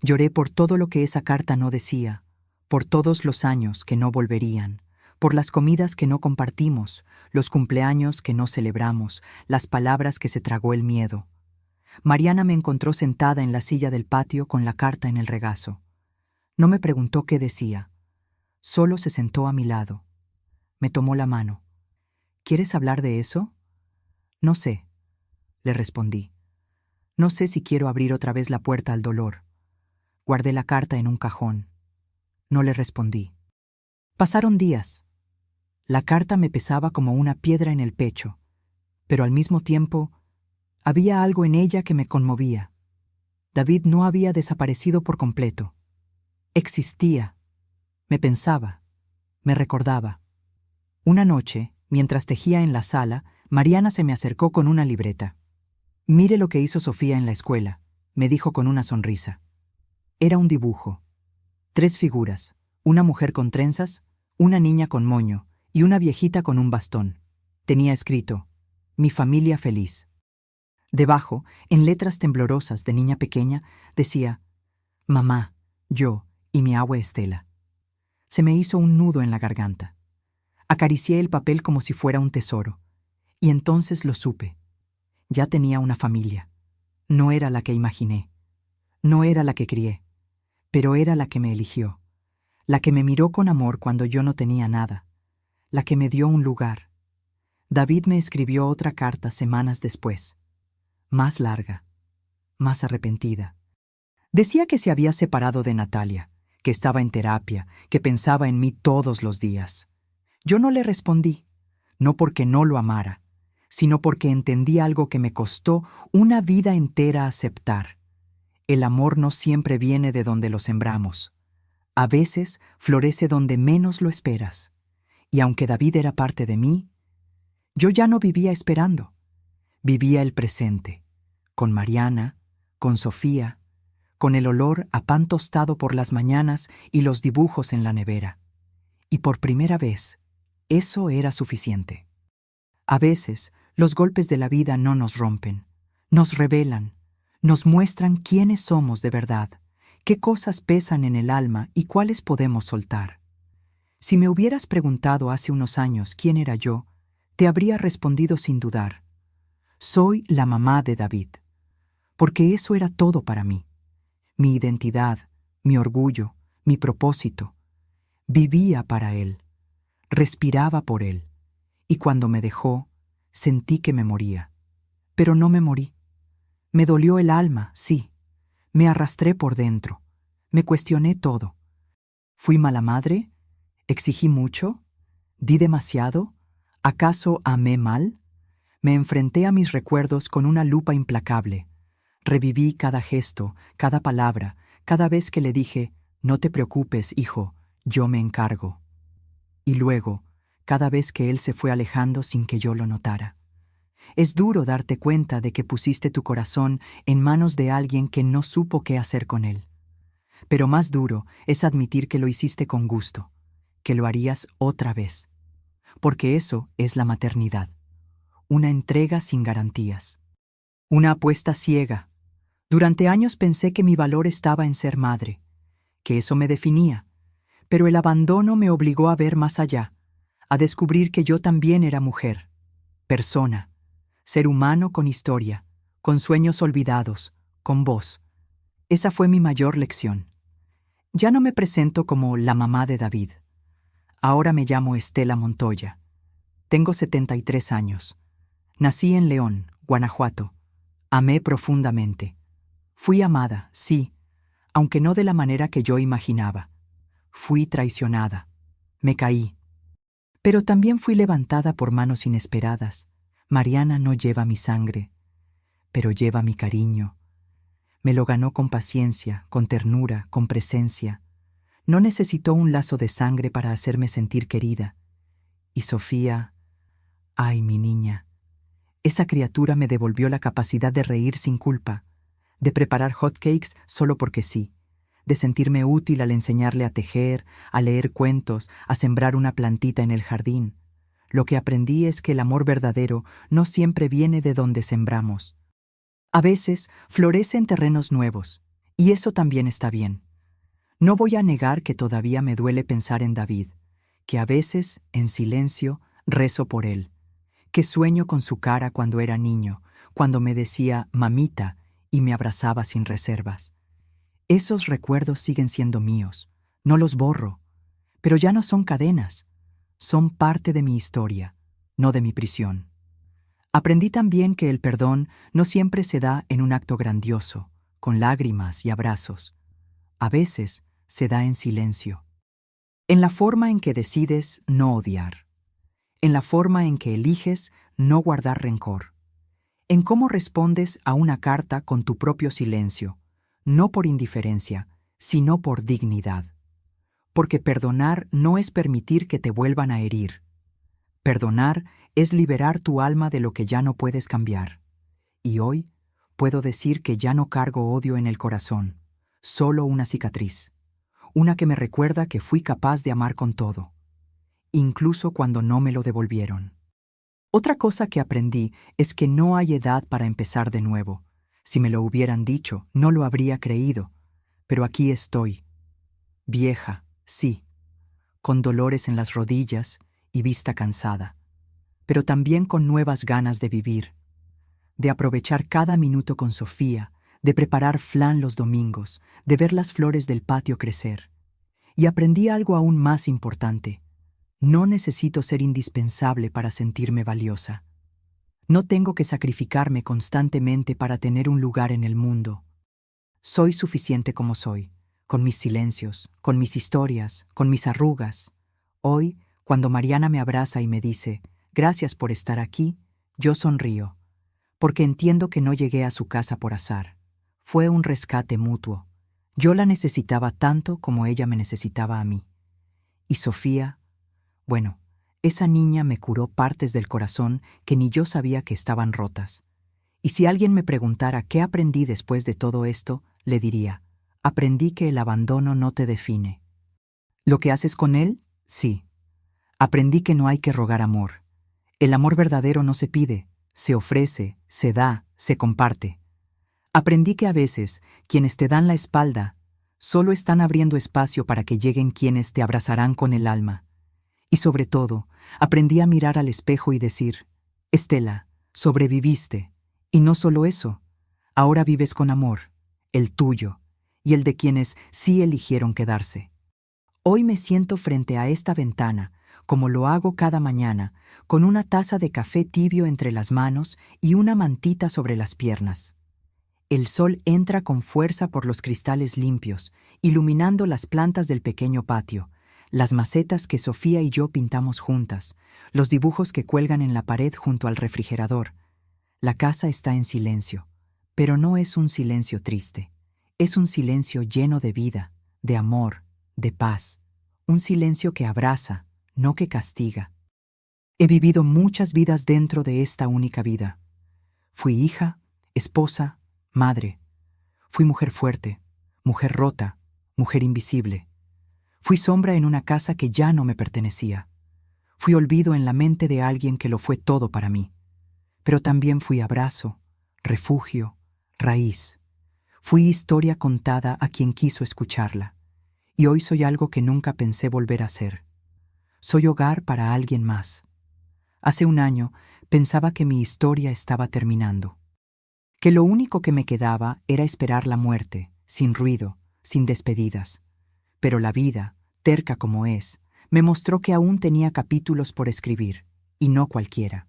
Lloré por todo lo que esa carta no decía, por todos los años que no volverían, por las comidas que no compartimos, los cumpleaños que no celebramos, las palabras que se tragó el miedo. Mariana me encontró sentada en la silla del patio con la carta en el regazo. No me preguntó qué decía. Solo se sentó a mi lado. Me tomó la mano. ¿Quieres hablar de eso? No sé, le respondí. No sé si quiero abrir otra vez la puerta al dolor. Guardé la carta en un cajón. No le respondí. Pasaron días. La carta me pesaba como una piedra en el pecho, pero al mismo tiempo había algo en ella que me conmovía. David no había desaparecido por completo. Existía. Me pensaba. Me recordaba. Una noche, mientras tejía en la sala, Mariana se me acercó con una libreta. «Mire lo que hizo Sofía en la escuela», me dijo con una sonrisa. Era un dibujo. 3 figuras, una mujer con trenzas, una niña con moño y una viejita con un bastón. Tenía escrito: «Mi familia feliz». Debajo, en letras temblorosas de niña pequeña, decía: «Mamá, yo y mi abue Estela». Se me hizo un nudo en la garganta. Acaricié el papel como si fuera un tesoro. Y entonces lo supe. Ya tenía una familia. No era la que imaginé. No era la que crié. Pero era la que me eligió. La que me miró con amor cuando yo no tenía nada. La que me dio un lugar. David me escribió otra carta semanas después. Más larga. Más arrepentida. Decía que se había separado de Natalia, que estaba en terapia, que pensaba en mí todos los días. Yo no le respondí, no porque no lo amara, sino porque entendí algo que me costó una vida entera aceptar. El amor no siempre viene de donde lo sembramos. A veces florece donde menos lo esperas. Y aunque David era parte de mí, yo ya no vivía esperando. Vivía el presente, con Mariana, con Sofía, con el olor a pan tostado por las mañanas y los dibujos en la nevera. Y por primera vez, eso era suficiente. A veces, los golpes de la vida no nos rompen, nos revelan, nos muestran quiénes somos de verdad, qué cosas pesan en el alma y cuáles podemos soltar. Si me hubieras preguntado hace unos años quién era yo, te habría respondido sin dudar: soy la mamá de David, porque eso era todo para mí. Mi identidad, mi orgullo, mi propósito. Vivía para él. Respiraba por él, y cuando me dejó, sentí que me moría. Pero no me morí. Me dolió el alma, sí. Me arrastré por dentro. Me cuestioné todo. ¿Fui mala madre? ¿Exigí mucho? ¿Di demasiado? ¿Acaso amé mal? Me enfrenté a mis recuerdos con una lupa implacable. Reviví cada gesto, cada palabra, cada vez que le dije: «No te preocupes, hijo, yo me encargo». Y luego, cada vez que él se fue alejando sin que yo lo notara. Es duro darte cuenta de que pusiste tu corazón en manos de alguien que no supo qué hacer con él. Pero más duro es admitir que lo hiciste con gusto, que lo harías otra vez. Porque eso es la maternidad. Una entrega sin garantías. Una apuesta ciega. Durante años pensé que mi valor estaba en ser madre, que eso me definía. Pero el abandono me obligó a ver más allá, a descubrir que yo también era mujer, persona, ser humano con historia, con sueños olvidados, con voz. Esa fue mi mayor lección. Ya no me presento como la mamá de David. Ahora me llamo Estela Montoya. Tengo 73 años. Nací en León, Guanajuato. Amé profundamente. Fui amada, sí, aunque no de la manera que yo imaginaba. Fui traicionada. Me caí. Pero también fui levantada por manos inesperadas. Mariana no lleva mi sangre, pero lleva mi cariño. Me lo ganó con paciencia, con ternura, con presencia. No necesitó un lazo de sangre para hacerme sentir querida. Y Sofía, ay, mi niña, esa criatura me devolvió la capacidad de reír sin culpa, de preparar hotcakes solo porque sí, de sentirme útil al enseñarle a tejer, a leer cuentos, a sembrar una plantita en el jardín. Lo que aprendí es que el amor verdadero no siempre viene de donde sembramos. A veces florece en terrenos nuevos, y eso también está bien. No voy a negar que todavía me duele pensar en David, que a veces, en silencio, rezo por él, que sueño con su cara cuando era niño, cuando me decía «mamita» y me abrazaba sin reservas. Esos recuerdos siguen siendo míos, no los borro, pero ya no son cadenas, son parte de mi historia, no de mi prisión. Aprendí también que el perdón no siempre se da en un acto grandioso, con lágrimas y abrazos. A veces se da en silencio, en la forma en que decides no odiar, en la forma en que eliges no guardar rencor, en cómo respondes a una carta con tu propio silencio, no por indiferencia, sino por dignidad. Porque perdonar no es permitir que te vuelvan a herir. Perdonar es liberar tu alma de lo que ya no puedes cambiar. Y hoy puedo decir que ya no cargo odio en el corazón, solo una cicatriz, una que me recuerda que fui capaz de amar con todo, incluso cuando no me lo devolvieron. Otra cosa que aprendí es que no hay edad para empezar de nuevo. Si me lo hubieran dicho, no lo habría creído, pero aquí estoy, vieja, sí, con dolores en las rodillas y vista cansada, pero también con nuevas ganas de vivir, de aprovechar cada minuto con Sofía, de preparar flan los domingos, de ver las flores del patio crecer. Y aprendí algo aún más importante. No necesito ser indispensable para sentirme valiosa. No tengo que sacrificarme constantemente para tener un lugar en el mundo. Soy suficiente como soy, con mis silencios, con mis historias, con mis arrugas. Hoy, cuando Mariana me abraza y me dice, «Gracias por estar aquí», yo sonrío, porque entiendo que no llegué a su casa por azar. Fue un rescate mutuo. Yo la necesitaba tanto como ella me necesitaba a mí. Y Sofía, bueno, esa niña me curó partes del corazón que ni yo sabía que estaban rotas. Y si alguien me preguntara qué aprendí después de todo esto, le diría, aprendí que el abandono no te define. ¿Lo que haces con él? Sí. Aprendí que no hay que rogar amor. El amor verdadero no se pide, se ofrece, se da, se comparte. Aprendí que a veces, quienes te dan la espalda, solo están abriendo espacio para que lleguen quienes te abrazarán con el alma. Y sobre todo, aprendí a mirar al espejo y decir, Estela, sobreviviste. Y no solo eso, ahora vives con amor, el tuyo, y el de quienes sí eligieron quedarse. Hoy me siento frente a esta ventana, como lo hago cada mañana, con una taza de café tibio entre las manos y una mantita sobre las piernas. El sol entra con fuerza por los cristales limpios, iluminando las plantas del pequeño patio, las macetas que Sofía y yo pintamos juntas, los dibujos que cuelgan en la pared junto al refrigerador. La casa está en silencio, pero no es un silencio triste. Es un silencio lleno de vida, de amor, de paz. Un silencio que abraza, no que castiga. He vivido muchas vidas dentro de esta única vida. Fui hija, esposa, madre. Fui mujer fuerte, mujer rota, mujer invisible. Fui sombra en una casa que ya no me pertenecía. Fui olvido en la mente de alguien que lo fue todo para mí. Pero también fui abrazo, refugio, raíz. Fui historia contada a quien quiso escucharla. Y hoy soy algo que nunca pensé volver a ser. Soy hogar para alguien más. Hace un año pensaba que mi historia estaba terminando, que lo único que me quedaba era esperar la muerte, sin ruido, sin despedidas. Pero la vida, terca como es, me mostró que aún tenía capítulos por escribir, y no cualquiera.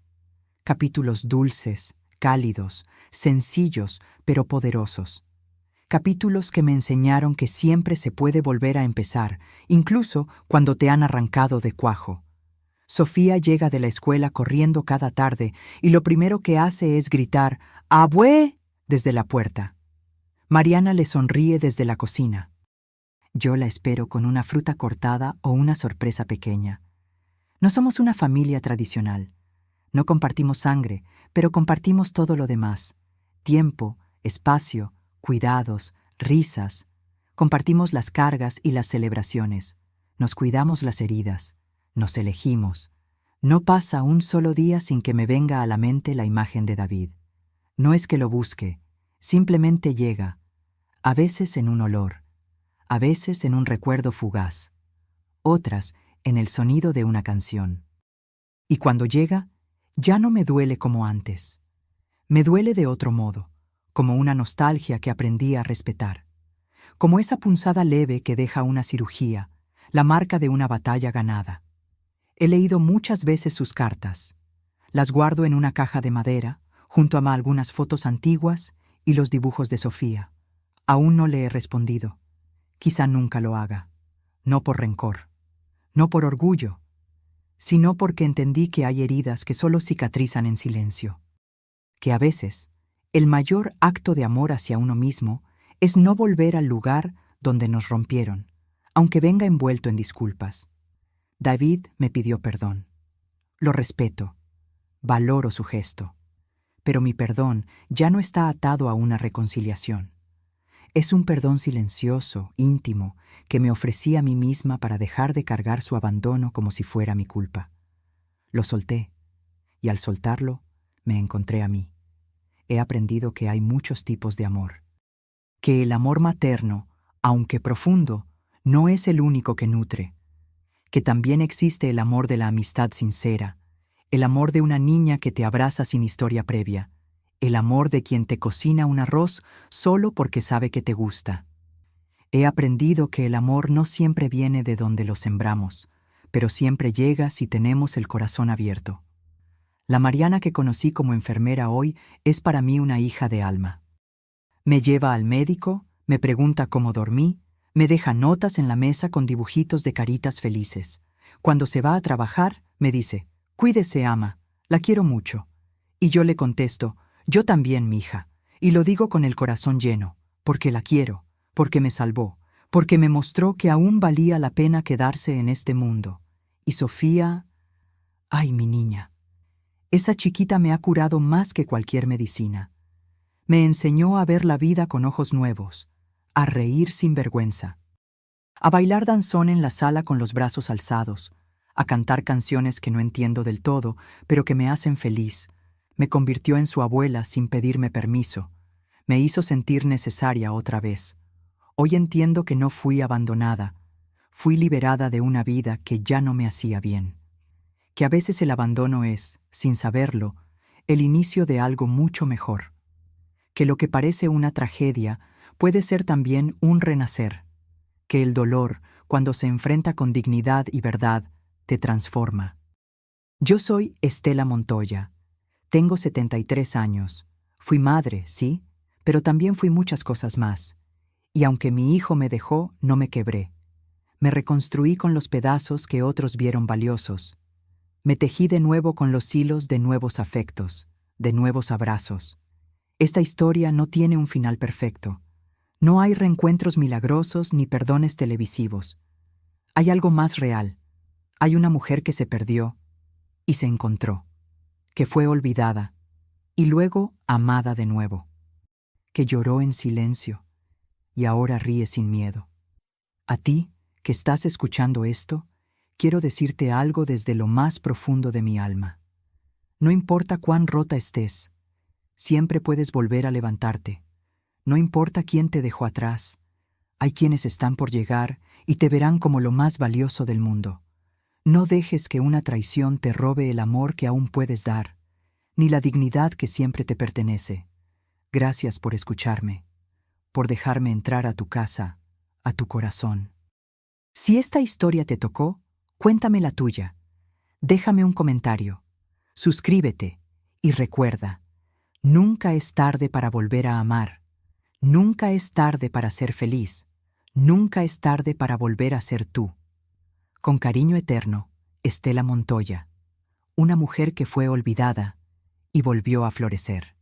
Capítulos dulces, cálidos, sencillos, pero poderosos. Capítulos que me enseñaron que siempre se puede volver a empezar, incluso cuando te han arrancado de cuajo. Sofía llega de la escuela corriendo cada tarde y lo primero que hace es gritar «¡Abue!» desde la puerta. Mariana le sonríe desde la cocina. Yo la espero con una fruta cortada o una sorpresa pequeña. No somos una familia tradicional. No compartimos sangre, pero compartimos todo lo demás. Tiempo, espacio, cuidados, risas. Compartimos las cargas y las celebraciones. Nos cuidamos las heridas. Nos elegimos. No pasa un solo día sin que me venga a la mente la imagen de David. No es que lo busque, simplemente llega. A veces en un olor, a veces en un recuerdo fugaz, otras en el sonido de una canción. Y cuando llega, ya no me duele como antes. Me duele de otro modo, como una nostalgia que aprendí a respetar. Como esa punzada leve que deja una cirugía, la marca de una batalla ganada. He leído muchas veces sus cartas. Las guardo en una caja de madera, junto a algunas fotos antiguas y los dibujos de Sofía. Aún no le he respondido. Quizá nunca lo haga. No por rencor, no por orgullo, sino porque entendí que hay heridas que solo cicatrizan en silencio. Que a veces, el mayor acto de amor hacia uno mismo es no volver al lugar donde nos rompieron, aunque venga envuelto en disculpas. David me pidió perdón. lo respeto, valoro su gesto, pero mi perdón ya no está atado a una reconciliación. Es un perdón silencioso, íntimo, que me ofrecí a mí misma para dejar de cargar su abandono como si fuera mi culpa. Lo solté, y al soltarlo, me encontré a mí. He aprendido que hay muchos tipos de amor, que el amor materno, aunque profundo, no es el único que nutre, que también existe el amor de la amistad sincera, el amor de una niña que te abraza sin historia previa, el amor de quien te cocina un arroz solo porque sabe que te gusta. He aprendido que el amor no siempre viene de donde lo sembramos, pero siempre llega si tenemos el corazón abierto. La Mariana que conocí como enfermera hoy es para mí una hija de alma. Me lleva al médico, me pregunta cómo dormí, me deja notas en la mesa con dibujitos de caritas felices. Cuando se va a trabajar, me dice, «Cuídese, ama, la quiero mucho». Y yo le contesto, «Yo también, mija», y lo digo con el corazón lleno, porque la quiero, porque me salvó, porque me mostró que aún valía la pena quedarse en este mundo. Y Sofía, ay, mi niña, esa chiquita me ha curado más que cualquier medicina. Me enseñó a ver la vida con ojos nuevos, a reír sin vergüenza, a bailar danzón en la sala con los brazos alzados, a cantar canciones que no entiendo del todo, pero que me hacen feliz. Me convirtió en su abuela sin pedirme permiso. Me hizo sentir necesaria otra vez. Hoy entiendo que no fui abandonada. Fui liberada de una vida que ya no me hacía bien. Que a veces el abandono es, sin saberlo, el inicio de algo mucho mejor. Que lo que parece una tragedia puede ser también un renacer. Que el dolor, cuando se enfrenta con dignidad y verdad, te transforma. Yo soy Estela Montoya. Tengo 73 años. Fui madre, sí, pero también fui muchas cosas más. Y aunque mi hijo me dejó, no me quebré. Me reconstruí con los pedazos que otros vieron valiosos. Me tejí de nuevo con los hilos de nuevos afectos, de nuevos abrazos. Esta historia no tiene un final perfecto. No hay reencuentros milagrosos ni perdones televisivos. Hay algo más real. Hay una mujer que se perdió y se encontró, que fue olvidada y luego amada de nuevo, que lloró en silencio y ahora ríe sin miedo. A ti, que estás escuchando esto, quiero decirte algo desde lo más profundo de mi alma. No importa cuán rota estés, siempre puedes volver a levantarte. No importa quién te dejó atrás, hay quienes están por llegar y te verán como lo más valioso del mundo. No dejes que una traición te robe el amor que aún puedes dar, ni la dignidad que siempre te pertenece. Gracias por escucharme, por dejarme entrar a tu casa, a tu corazón. Si esta historia te tocó, cuéntame la tuya. Déjame un comentario. Suscríbete y recuerda, nunca es tarde para volver a amar. Nunca es tarde para ser feliz. Nunca es tarde para volver a ser tú. Con cariño eterno, Estela Montoya, una mujer que fue olvidada y volvió a florecer.